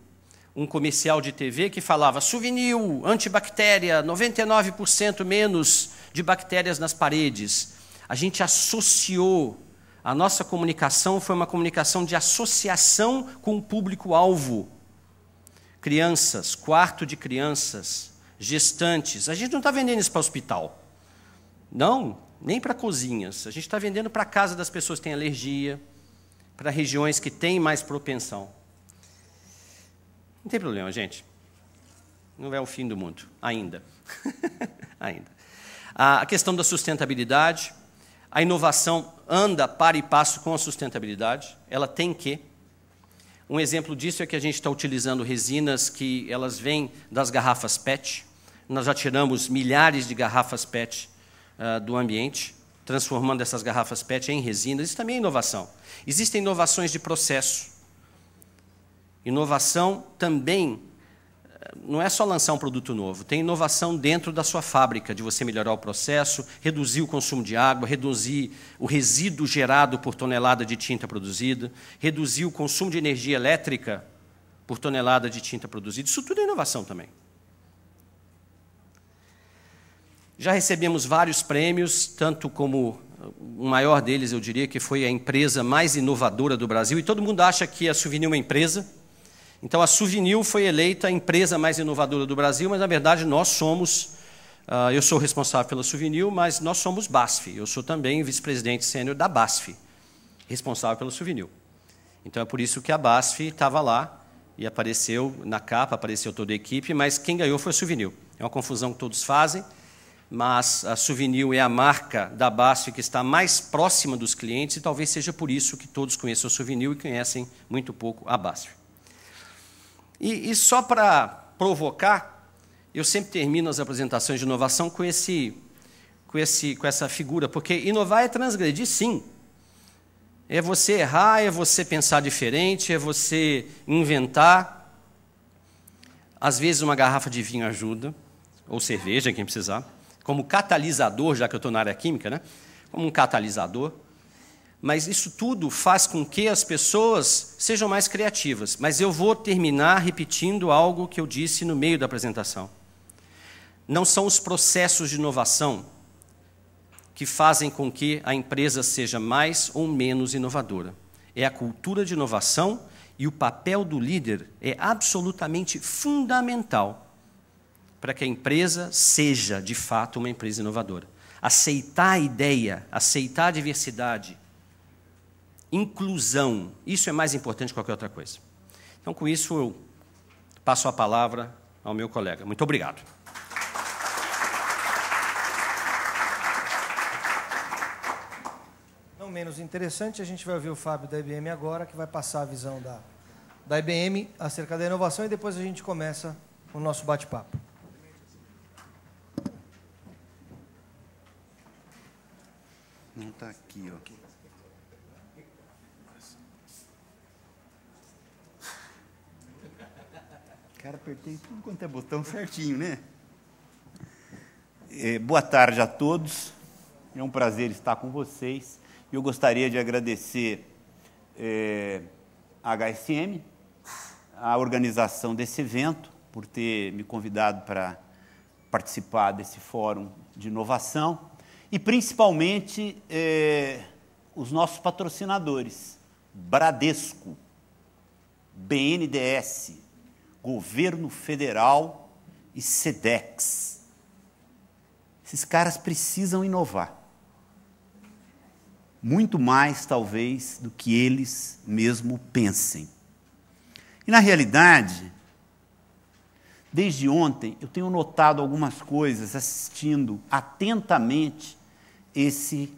comercial de TV que falava Souvenir, antibactéria, 99% menos de bactérias nas paredes. A gente associou, a nossa comunicação foi uma comunicação de associação com o público-alvo. Crianças, quarto de crianças, gestantes. A gente não está vendendo isso para hospital. Não. Nem para cozinhas. A gente está vendendo para casa das pessoas que têm alergia, para regiões que têm mais propensão. Não tem problema, gente. Não é o fim do mundo, ainda. Ainda. A questão da sustentabilidade, a inovação anda para e passo com a sustentabilidade. Ela tem que. Um exemplo disso é que a gente está utilizando resinas que elas vêm das garrafas PET. Nós já tiramos milhares de garrafas PET do ambiente, transformando essas garrafas PET em resinas. Isso também é inovação. Existem inovações de processo. Inovação também não é só lançar um produto novo, tem inovação dentro da sua fábrica, de você melhorar o processo, reduzir o consumo de água, reduzir o resíduo gerado por tonelada de tinta produzida, reduzir o consumo de energia elétrica por tonelada de tinta produzida. Isso tudo é inovação também. Já recebemos vários prêmios, tanto como o maior deles, eu diria, que foi a empresa mais inovadora do Brasil, e todo mundo acha que a Souvenir é uma empresa. Então, a Souvenir foi eleita a empresa mais inovadora do Brasil, mas, na verdade, nós somos... eu sou responsável pela Souvenir, mas nós somos BASF. Eu sou também vice-presidente sênior da BASF, responsável pela Souvenir. Então, é por isso que a BASF estava lá e apareceu na capa, apareceu toda a equipe, mas quem ganhou foi a Souvenir. É uma confusão que todos fazem, mas a Souvenir é a marca da BASF que está mais próxima dos clientes e talvez seja por isso que todos conheçam a Souvenir e conhecem muito pouco a BASF. E só para provocar, eu sempre termino as apresentações de inovação com essa figura, porque inovar é transgredir, sim. É você errar, é você pensar diferente, é você inventar. Às vezes uma garrafa de vinho ajuda, ou cerveja, quem precisar, como catalisador, já que eu estou na área química, né? Como um catalisador. Mas isso tudo faz com que as pessoas sejam mais criativas. Mas eu vou terminar repetindo algo que eu disse no meio da apresentação. não são os processos de inovação que fazem com que a empresa seja mais ou menos inovadora. É a cultura de inovação, e o papel do líder é absolutamente fundamental para que a empresa seja, de fato, uma empresa inovadora. Aceitar a ideia, aceitar a diversidade, inclusão, isso é mais importante que qualquer outra coisa. Então, com isso, eu passo a palavra ao meu colega. Muito obrigado. Não menos interessante, a gente vai ouvir o Fábio da IBM agora, que vai passar a visão da IBM acerca da inovação, e depois a gente começa o nosso bate-papo. Não está aqui, ó. Cara, apertei tudo quanto é botão certinho, né? Boa tarde a todos. É um prazer estar com vocês. Eu gostaria de agradecer a HSM, a organização desse evento, por ter me convidado para participar desse fórum de inovação, e principalmente os nossos patrocinadores, Bradesco, BNDES, Governo Federal e SEDEX. Esses caras precisam inovar. Muito mais, talvez, do que eles mesmo pensem. E, na realidade, desde ontem, eu tenho notado algumas coisas, assistindo atentamente esse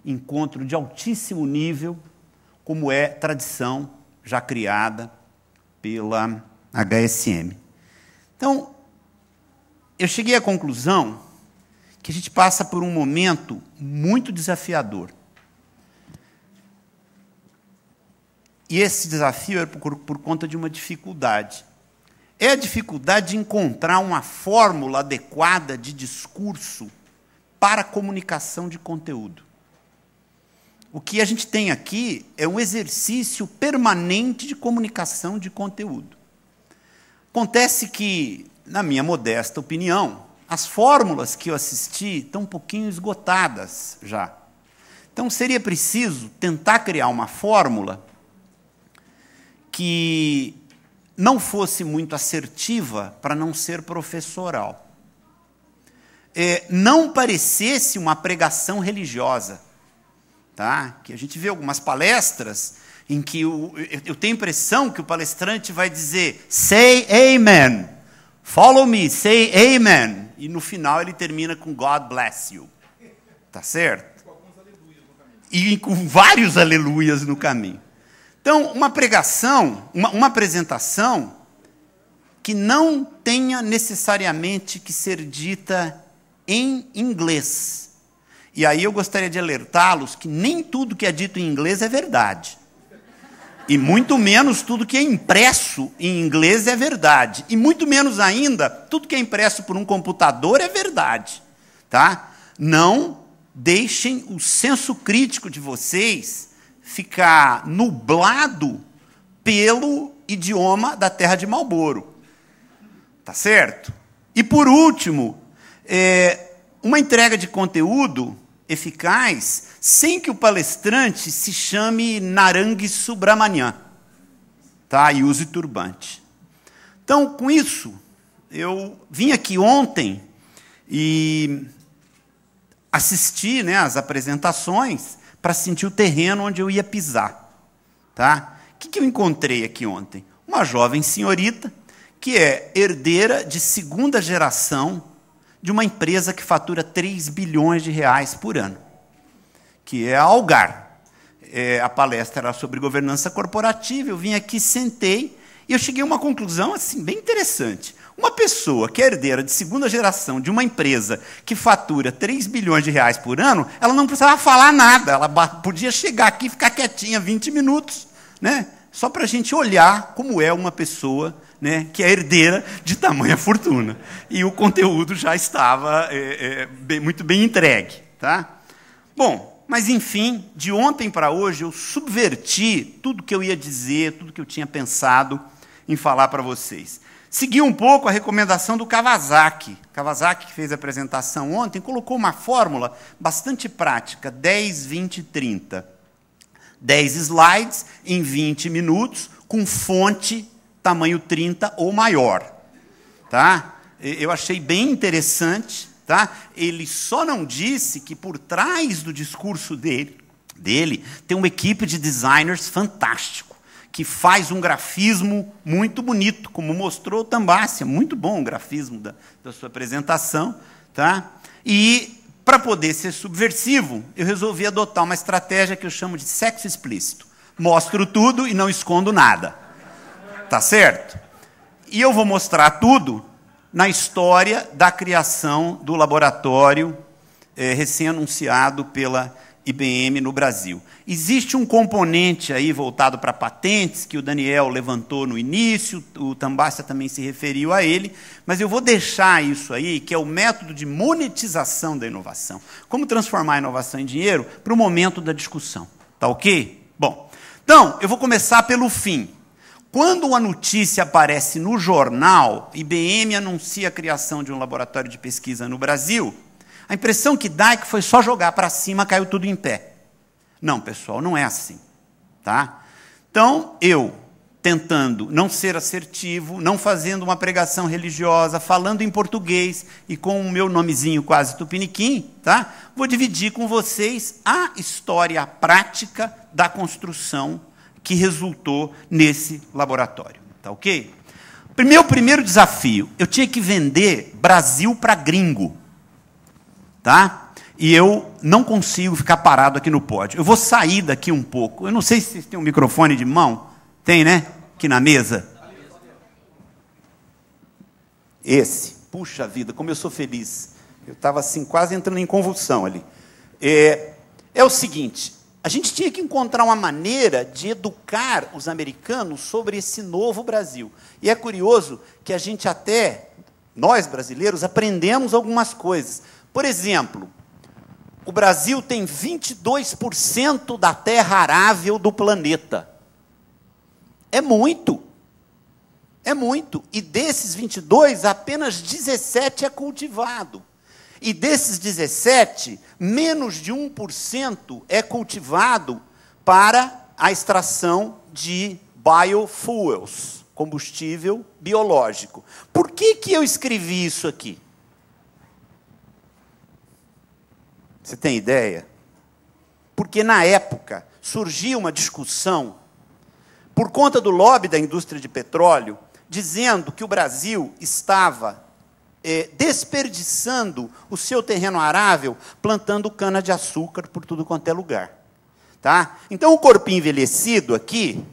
encontro de altíssimo nível, como é tradição já criada pela HSM. Então, eu cheguei à conclusão que a gente passa por um momento muito desafiador. E esse desafio é por conta de uma dificuldade. É a dificuldade de encontrar uma fórmula adequada de discurso para a comunicação de conteúdo. O que a gente tem aqui é um exercício permanente de comunicação de conteúdo. Acontece que, na minha modesta opinião, as fórmulas que eu assisti estão um pouquinho esgotadas já. Então, seria preciso tentar criar uma fórmula que não fosse muito assertiva para não ser professoral. Não parecesse uma pregação religiosa. Tá? Que a gente vê algumas palestras em que eu tenho a impressão que o palestrante vai dizer "Say Amen", "Follow me", "Say Amen", e no final ele termina com "God bless you". Tá certo? Com alguns aleluias no caminho. E com vários aleluias no caminho. Então, uma pregação, uma apresentação que não tenha necessariamente que ser dita em inglês. E aí eu gostaria de alertá-los que nem tudo que é dito em inglês é verdade. E muito menos tudo que é impresso em inglês é verdade. E muito menos ainda, tudo que é impresso por um computador é verdade. Tá? Não deixem o senso crítico de vocês ficar nublado pelo idioma da terra de Marlboro. Tá certo? E, por último, uma entrega de conteúdo eficaz sem que o palestrante se chame Narang Subramanian, tá? E use turbante. Então, com isso, eu vim aqui ontem e assisti, né, às apresentações para sentir o terreno onde eu ia pisar. Tá? O que eu encontrei aqui ontem? Uma jovem senhorita que é herdeira de segunda geração de uma empresa que fatura 3 bilhões de reais por ano, que é a Algar. A palestra era sobre governança corporativa, eu vim aqui, sentei, e eu cheguei a uma conclusão assim, bem interessante. Uma pessoa que é herdeira de segunda geração de uma empresa que fatura 3 bilhões de reais por ano, ela não precisava falar nada, ela podia chegar aqui e ficar quietinha 20 minutos, né? Só para a gente olhar como é uma pessoa, né, que é herdeira de tamanha fortuna. E o conteúdo já estava muito bem entregue. Tá? Bom, mas enfim, de ontem para hoje eu subverti tudo que eu ia dizer, tudo que eu tinha pensado em falar para vocês. Segui um pouco a recomendação do Kawasaki. Kawasaki, que fez a apresentação ontem, colocou uma fórmula bastante prática, 10, 20, 30. 10 slides em 20 minutos, com fonte tamanho 30 ou maior. Tá? Eu achei bem interessante. Tá? Ele só não disse que por trás do discurso dele tem uma equipe de designers fantástico, que faz um grafismo muito bonito, como mostrou o Tambassi. Muito bom o grafismo da sua apresentação. Tá? E, para poder ser subversivo, eu resolvi adotar uma estratégia que eu chamo de sexo explícito. Mostro tudo e não escondo nada. Tá certo? E eu vou mostrar tudo na história da criação do laboratório recém-anunciado pela IBM no Brasil. Existe um componente aí voltado para patentes, que o Daniel levantou no início, o Tambassi também se referiu a ele, mas eu vou deixar isso aí, que é o método de monetização da inovação. Como transformar a inovação em dinheiro para o momento da discussão. Tá ok? Bom, então, eu vou começar pelo fim. Quando uma notícia aparece no jornal, IBM anuncia a criação de um laboratório de pesquisa no Brasil, a impressão que dá é que foi só jogar para cima, caiu tudo em pé. Não, pessoal, não é assim. Tá? Então, eu, tentando não ser assertivo, não fazendo uma pregação religiosa, falando em português e com o meu nomezinho quase tupiniquim, tá? Vou dividir com vocês a história prática da construção que resultou nesse laboratório. Tá ok? Meu primeiro desafio, eu tinha que vender Brasil para gringo. Tá? E eu não consigo ficar parado aqui no pódio. Eu vou sair daqui um pouco. Eu não sei se vocês têm um microfone de mão. Tem, né? Aqui na mesa. Esse. Puxa vida, como eu sou feliz. Eu estava assim, quase entrando em convulsão ali. É o seguinte, a gente tinha que encontrar uma maneira de educar os americanos sobre esse novo Brasil. E é curioso que a gente até, nós brasileiros, aprendemos algumas coisas. Por exemplo, o Brasil tem 22% da terra arável do planeta. É muito. É muito. E desses 22, apenas 17 é cultivado. E desses 17, menos de 1% é cultivado para a extração de biofuels, combustível biológico. Por que eu escrevi isso aqui? Você tem ideia? Porque, na época, surgia uma discussão, por conta do lobby da indústria de petróleo, dizendo que o Brasil estava desperdiçando o seu terreno arável, plantando cana-de-açúcar por tudo quanto é lugar. Tá? Então, o corpinho envelhecido aqui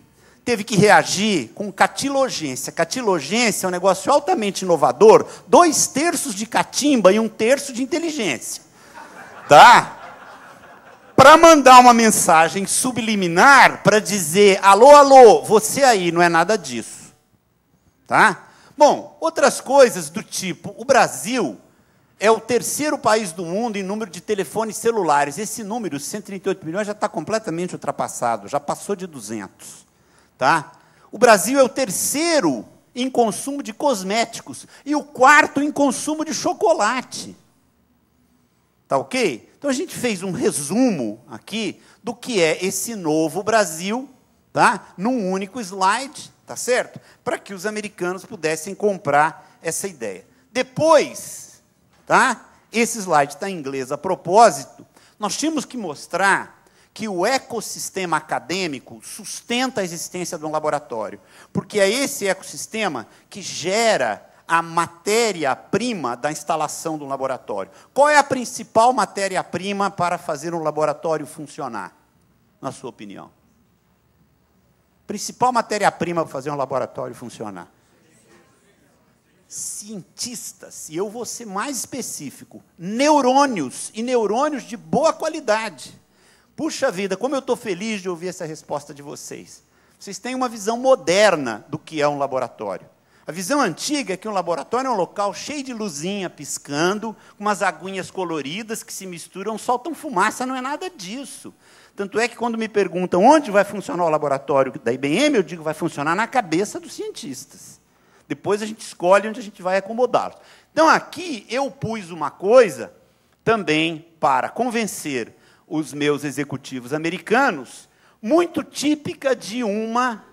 teve que reagir com catilogência. Catilogência é um negócio altamente inovador, 2/3 de catimba e 1/3 de inteligência. Tá? Para mandar uma mensagem subliminar para dizer, alô, alô, você aí, não é nada disso. Tá? Bom, outras coisas do tipo, o Brasil é o terceiro país do mundo em número de telefones celulares. Esse número, 138 milhões, já está completamente ultrapassado, já passou de 200. Tá? O Brasil é o terceiro em consumo de cosméticos e o quarto em consumo de chocolate. Tá ok? Então, a gente fez um resumo aqui do que é esse novo Brasil, tá? Num único slide, tá certo? Para que os americanos pudessem comprar essa ideia. Depois, tá? Esse slide está em inglês a propósito, nós tínhamos que mostrar que o ecossistema acadêmico sustenta a existência de um laboratório, porque é esse ecossistema que gera a matéria-prima da instalação do laboratório. Qual é a principal matéria-prima para fazer um laboratório funcionar, na sua opinião? Principal matéria-prima para fazer um laboratório funcionar? Cientistas, e eu vou ser mais específico, neurônios, e neurônios de boa qualidade. Puxa vida, como eu estou feliz de ouvir essa resposta de vocês. Vocês têm uma visão moderna do que é um laboratório. A visão antiga é que um laboratório é um local cheio de luzinha piscando, com umas aguinhas coloridas que se misturam, soltam fumaça, não é nada disso. Tanto é que, quando me perguntam onde vai funcionar o laboratório da IBM, eu digo que vai funcionar na cabeça dos cientistas. Depois a gente escolhe onde a gente vai acomodá-los. Então, aqui eu pus uma coisa também para convencer os meus executivos americanos, muito típica de uma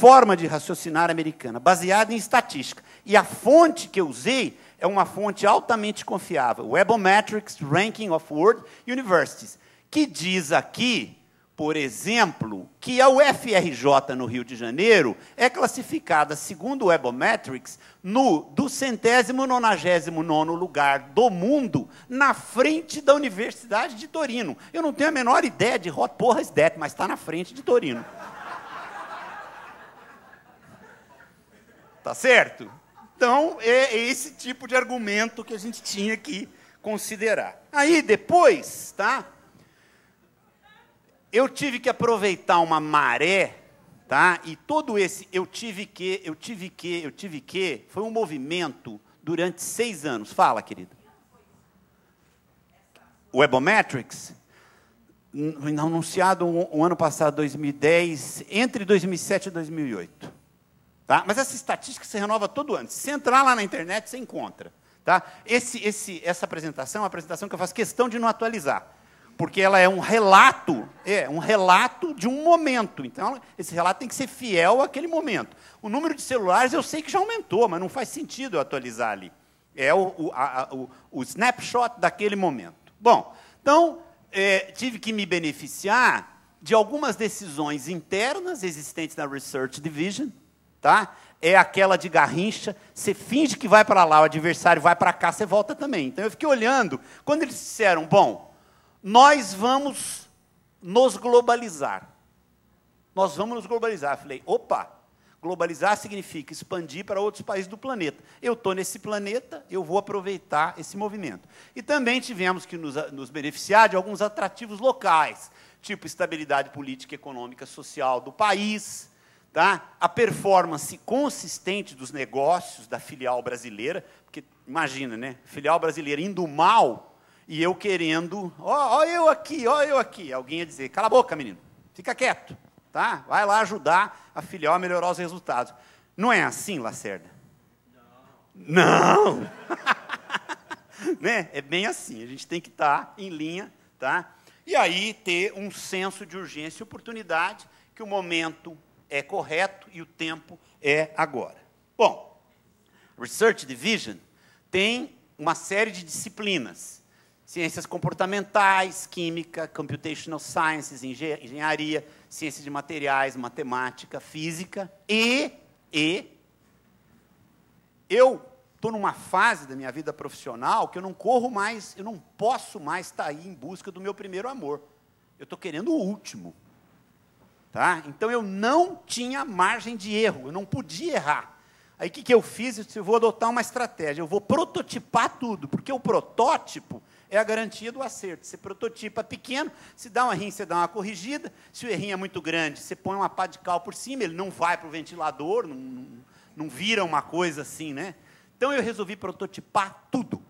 forma de raciocinar americana, baseada em estatística. E a fonte que eu usei é uma fonte altamente confiável, Webometrics Ranking of World Universities, que diz aqui, por exemplo, que a UFRJ, no Rio de Janeiro, é classificada, segundo o Webometrics, no 299º lugar do mundo, na frente da Universidade de Torino. Eu não tenho a menor ideia de what porra is that, mas está na frente de Torino. Tá certo? Então, é esse tipo de argumento que a gente tinha que considerar. Aí, depois, tá? Eu tive que aproveitar uma maré, tá? E todo esse eu tive que, foi um movimento durante 6 anos. Fala, querida. O Webometrics, anunciado o ano passado, 2010, entre 2007 e 2008. Tá? Mas essa estatística se renova todo ano. Se você entrar lá na internet, você encontra. Tá? Essa apresentação é uma apresentação que eu faço questão de não atualizar, porque ela é um relato de um momento. Então, esse relato tem que ser fiel àquele momento. O número de celulares eu sei que já aumentou, mas não faz sentido eu atualizar ali. É o snapshot daquele momento. Bom, então, tive que me beneficiar de algumas decisões internas existentes na Research Division. Tá? É aquela de garrincha, você finge que vai para lá, o adversário vai para cá, você volta também. Então, eu fiquei olhando, quando eles disseram, bom, nós vamos nos globalizar. Nós vamos nos globalizar. Eu falei, opa, globalizar significa expandir para outros países do planeta. Eu estou nesse planeta, eu vou aproveitar esse movimento. E também tivemos que nos beneficiar de alguns atrativos locais, tipo estabilidade política, econômica, social do país, tá? A performance consistente dos negócios da filial brasileira, porque, imagina, né? Filial brasileira indo mal e eu querendo, ó eu aqui, alguém ia dizer, cala a boca, menino, fica quieto, tá? Vai lá ajudar a filial a melhorar os resultados. Não é assim, Lacerda? Não! Né? É bem assim, a gente tem que estar em linha, tá? E aí ter um senso de urgência e oportunidade, que o momento é correto e o tempo é agora. Bom, Research Division tem uma série de disciplinas. Ciências comportamentais, química, computational sciences, engenharia, ciências de materiais, matemática, física e eu estou numa fase da minha vida profissional que eu não corro mais, eu não posso mais estar aí em busca do meu primeiro amor. Eu estou querendo o último. Tá? Então, eu não tinha margem de erro, eu não podia errar. Aí, o que eu fiz? Eu disse, eu vou adotar uma estratégia, eu vou prototipar tudo, porque o protótipo é a garantia do acerto. Você prototipa pequeno, se dá um errinho, você dá uma corrigida, se o errinho é muito grande, você põe uma pá de cal por cima, ele não vai para o ventilador, não vira uma coisa assim, né? Então, eu resolvi prototipar tudo.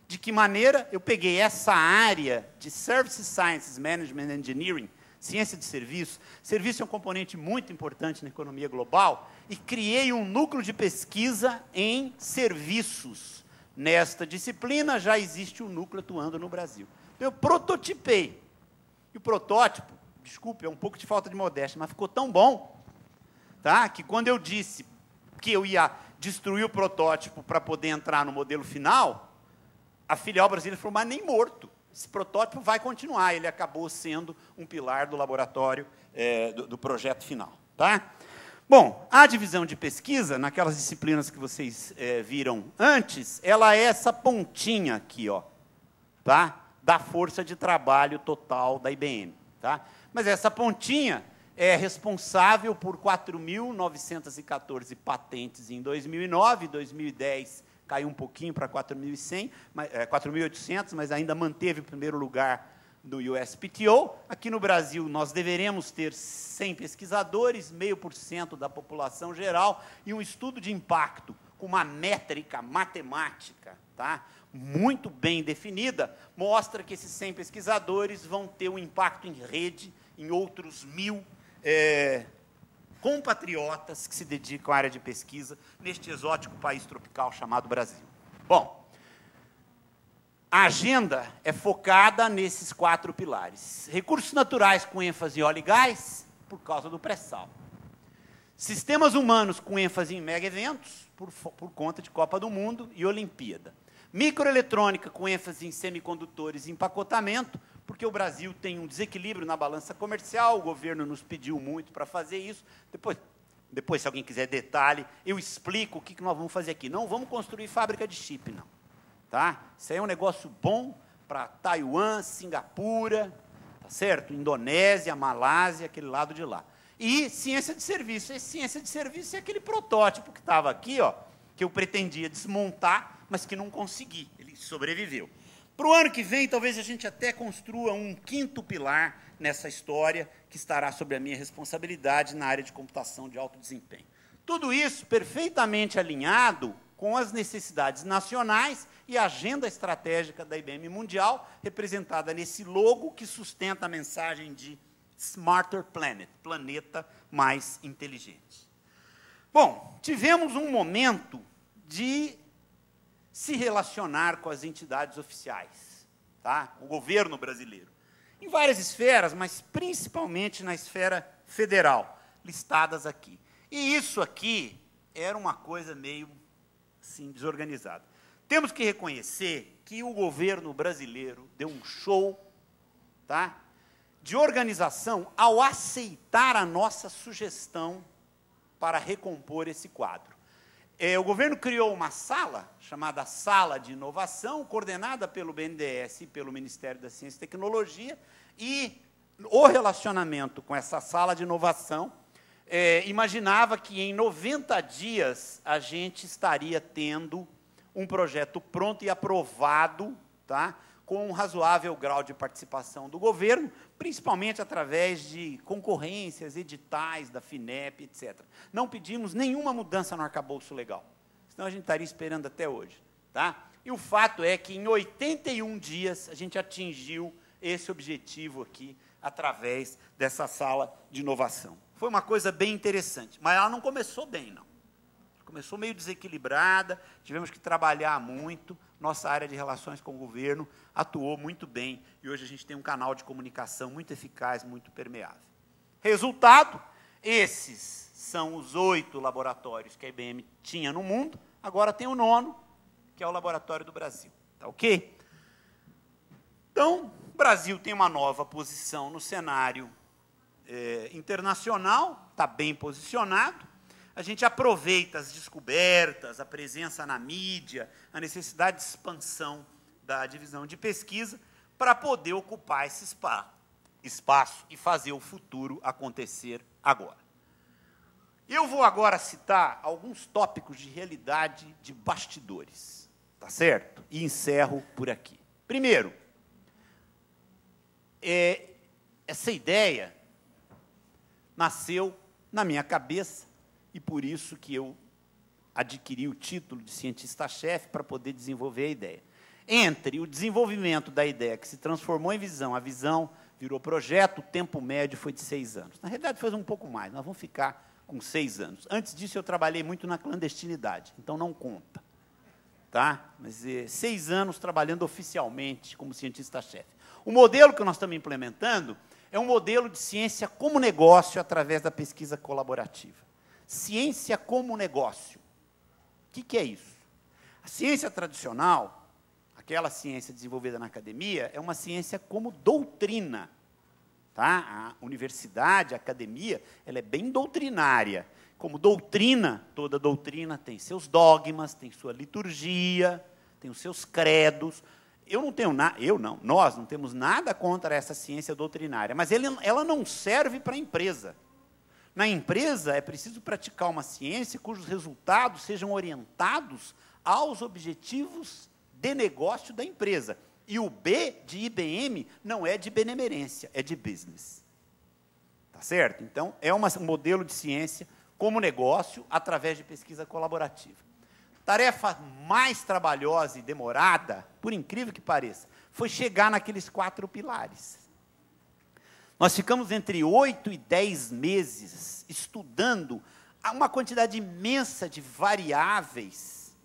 De que maneira? Eu peguei essa área de Service Sciences, Management Engineering, ciência de serviço. Serviço é um componente muito importante na economia global, e criei um núcleo de pesquisa em serviços. Nesta disciplina já existe um núcleo atuando no Brasil. Então, eu prototipei. E o protótipo, desculpe, é um pouco de falta de modéstia, mas ficou tão bom, tá? Que quando eu disse que eu ia destruir o protótipo para poder entrar no modelo final, a filial brasileira falou, mas nem morto. Esse protótipo vai continuar. Ele acabou sendo um pilar do laboratório, do projeto final. Tá? Bom, a divisão de pesquisa, naquelas disciplinas que vocês viram antes, ela é essa pontinha aqui, ó, tá? Da força de trabalho total da IBM. Tá? Mas essa pontinha é responsável por 4.914 patentes em 2009, 2010 caiu um pouquinho para 4.800, mas ainda manteve o primeiro lugar do USPTO. Aqui no Brasil, nós deveremos ter 100 pesquisadores, 0,5% da população geral, e um estudo de impacto com uma métrica matemática, tá? Muito bem definida, mostra que esses 100 pesquisadores vão ter um impacto em rede em outros 1.000 compatriotas que se dedicam à área de pesquisa neste exótico país tropical chamado Brasil. Bom, a agenda é focada nesses 4 pilares. Recursos naturais com ênfase em óleo e gás, por causa do pré-sal. Sistemas humanos com ênfase em mega-eventos, por conta de Copa do Mundo e Olimpíada. Microeletrônica com ênfase em semicondutores e empacotamento, porque o Brasil tem um desequilíbrio na balança comercial, o governo nos pediu muito para fazer isso. Depois, se alguém quiser detalhe, eu explico o que nós vamos fazer aqui. Não vamos construir fábrica de chip, não. Tá? Isso aí é um negócio bom para Taiwan, Singapura, tá certo? Indonésia, Malásia, aquele lado de lá. E ciência de serviço. E ciência de serviço é aquele protótipo que estava aqui, ó, que eu pretendia desmontar, mas que não consegui. Ele sobreviveu. Para o ano que vem, talvez a gente até construa um 5º pilar nessa história, que estará sob a minha responsabilidade na área de computação de alto desempenho. Tudo isso perfeitamente alinhado com as necessidades nacionais e a agenda estratégica da IBM Mundial, representada nesse logo que sustenta a mensagem de Smarter Planet, planeta mais inteligente. Bom, tivemos um momento de se relacionar com as entidades oficiais, tá? O governo brasileiro, em várias esferas, mas principalmente na esfera federal, listadas aqui. E isso aqui era uma coisa meio assim, desorganizada. Temos que reconhecer que o governo brasileiro deu um show, tá, de organização ao aceitar a nossa sugestão para recompor esse quadro. O governo criou uma sala, chamada Sala de Inovação, coordenada pelo BNDES e pelo Ministério da Ciência e Tecnologia, e o relacionamento com essa sala de inovação imaginava que em 90 dias a gente estaria tendo um projeto pronto e aprovado, tá, com um razoável grau de participação do governo, principalmente através de concorrências, editais da FINEP, etc. Não pedimos nenhuma mudança no arcabouço legal, senão a gente estaria esperando até hoje. Tá? E o fato é que, em 81 dias, a gente atingiu esse objetivo aqui, através dessa sala de inovação. Foi uma coisa bem interessante, mas ela não começou bem, não. Começou meio desequilibrada, tivemos que trabalhar muito, nossa área de relações com o governo atuou muito bem, e hoje a gente tem um canal de comunicação muito eficaz, muito permeável. Resultado, esses são os 8 laboratórios que a IBM tinha no mundo, agora tem o 9º, que é o Laboratório do Brasil. Tá ok? Então, o Brasil tem uma nova posição no cenário internacional, está bem posicionado. A gente aproveita as descobertas, a presença na mídia, a necessidade de expansão da divisão de pesquisa para poder ocupar esse espaço e fazer o futuro acontecer agora. Eu vou agora citar alguns tópicos de realidade de bastidores, tá certo? E encerro por aqui. Primeiro, essa ideia nasceu na minha cabeça, e por isso que eu adquiri o título de cientista-chefe para poder desenvolver a ideia. Entre o desenvolvimento da ideia, que se transformou em visão, a visão virou projeto, o tempo médio foi de 6 anos. Na realidade, foi um pouco mais, nós vamos ficar com 6 anos. Antes disso, eu trabalhei muito na clandestinidade, então não conta. Tá? Mas 6 anos trabalhando oficialmente como cientista-chefe. O modelo que nós estamos implementando é um modelo de ciência como negócio através da pesquisa colaborativa. Ciência como negócio. O que é isso? A ciência tradicional, aquela ciência desenvolvida na academia, é uma ciência como doutrina. Tá? A universidade, a academia, ela é bem doutrinária. Como doutrina, toda doutrina tem seus dogmas, tem sua liturgia, tem os seus credos. Nós não temos nada contra essa ciência doutrinária, mas ela não serve para a empresa. Na empresa, é preciso praticar uma ciência cujos resultados sejam orientados aos objetivos de negócio da empresa. E o B de IBM não é de benemerência, é de business. Tá certo? Então, é um modelo de ciência como negócio através de pesquisa colaborativa. Tarefa mais trabalhosa e demorada, por incrível que pareça, foi chegar naqueles 4 pilares. Nós ficamos entre 8 e 10 meses estudando uma quantidade imensa de variáveis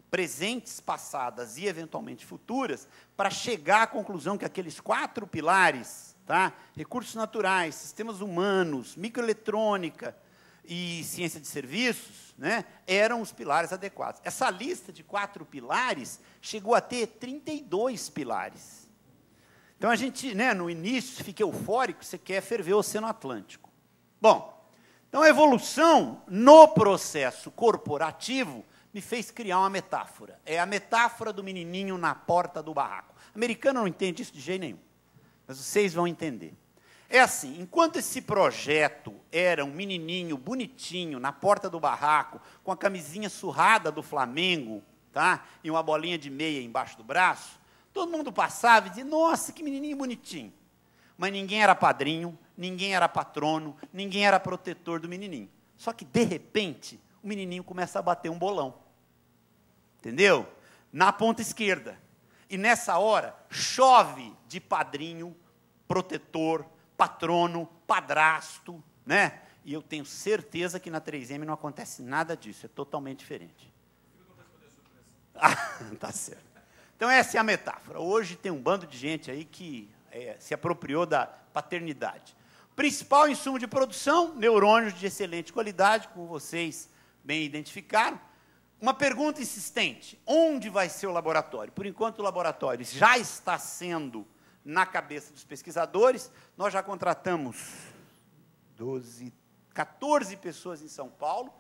presentes, passadas e eventualmente futuras, para chegar à conclusão que aqueles 4 pilares, tá? Recursos naturais, sistemas humanos, microeletrônica e ciência de serviços, né, eram os pilares adequados. Essa lista de 4 pilares chegou a ter 32 pilares. Então, a gente, né, no início, fica eufórico, você quer ferver o Oceano Atlântico. Bom, então a evolução no processo corporativo me fez criar uma metáfora. É a metáfora do menininho na porta do barraco. O americano não entende isso de jeito nenhum, mas vocês vão entender. É assim, enquanto esse projeto era um menininho bonitinho na porta do barraco, com a camisinha surrada do Flamengo, tá? E uma bolinha de meia embaixo do braço, todo mundo passava e dizia, nossa, que menininho bonitinho. Mas ninguém era padrinho, ninguém era patrono, ninguém era protetor do menininho. Só que, de repente, o menininho começa a bater um bolão. Entendeu? Na ponta esquerda. E, nessa hora, chove de padrinho, protetor, patrono, padrasto, né? E eu tenho certeza que na 3M não acontece nada disso, é totalmente diferente. Ah, tá certo. Então, essa é a metáfora. Hoje tem um bando de gente aí que se apropriou da paternidade. Principal insumo de produção, neurônios de excelente qualidade, como vocês bem identificaram. Uma pergunta insistente, onde vai ser o laboratório? Por enquanto, o laboratório já está sendo na cabeça dos pesquisadores. Nós já contratamos 14 pessoas em São Paulo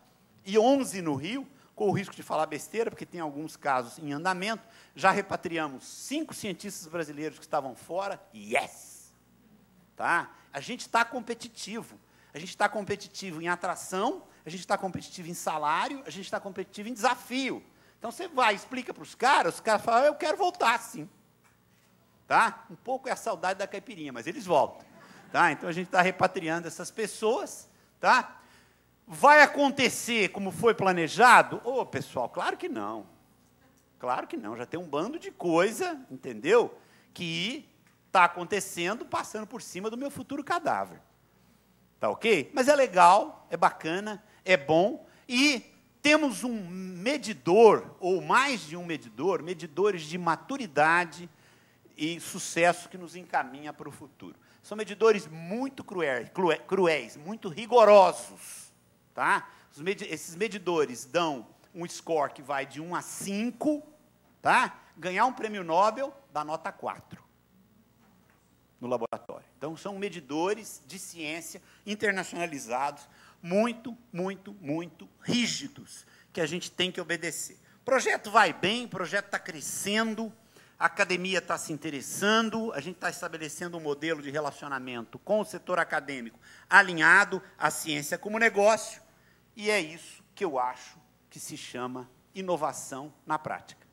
e 11 no Rio, com o risco de falar besteira, porque tem alguns casos em andamento. Já repatriamos 5 cientistas brasileiros que estavam fora. Yes! Tá? A gente está competitivo. A gente está competitivo em atração, a gente está competitivo em salário, a gente está competitivo em desafio. Então, você vai, explica para os caras falam, eu quero voltar, sim. Tá? Um pouco é a saudade da caipirinha, mas eles voltam. Tá? Então, a gente está repatriando essas pessoas. Tá? Vai acontecer como foi planejado? Ô, pessoal, claro que não. Claro que não. Já tem um bando de coisa, entendeu? Que está acontecendo, passando por cima do meu futuro cadáver. Tá ok? Mas é legal, é bacana, é bom. E temos um medidor, ou mais de um medidor, medidores de maturidade e sucesso que nos encaminha para o futuro. São medidores muito cruéis, muito rigorosos. Tá? Esses medidores dão um score que vai de 1 a 5, tá? Ganhar um prêmio Nobel dá nota 4 no laboratório. Então, são medidores de ciência internacionalizados, muito, muito, muito rígidos, que a gente tem que obedecer. O projeto vai bem, o projeto está crescendo, a academia está se interessando, a gente está estabelecendo um modelo de relacionamento com o setor acadêmico alinhado à ciência como negócio, e é isso que eu acho que se chama inovação na prática.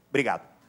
Obrigado.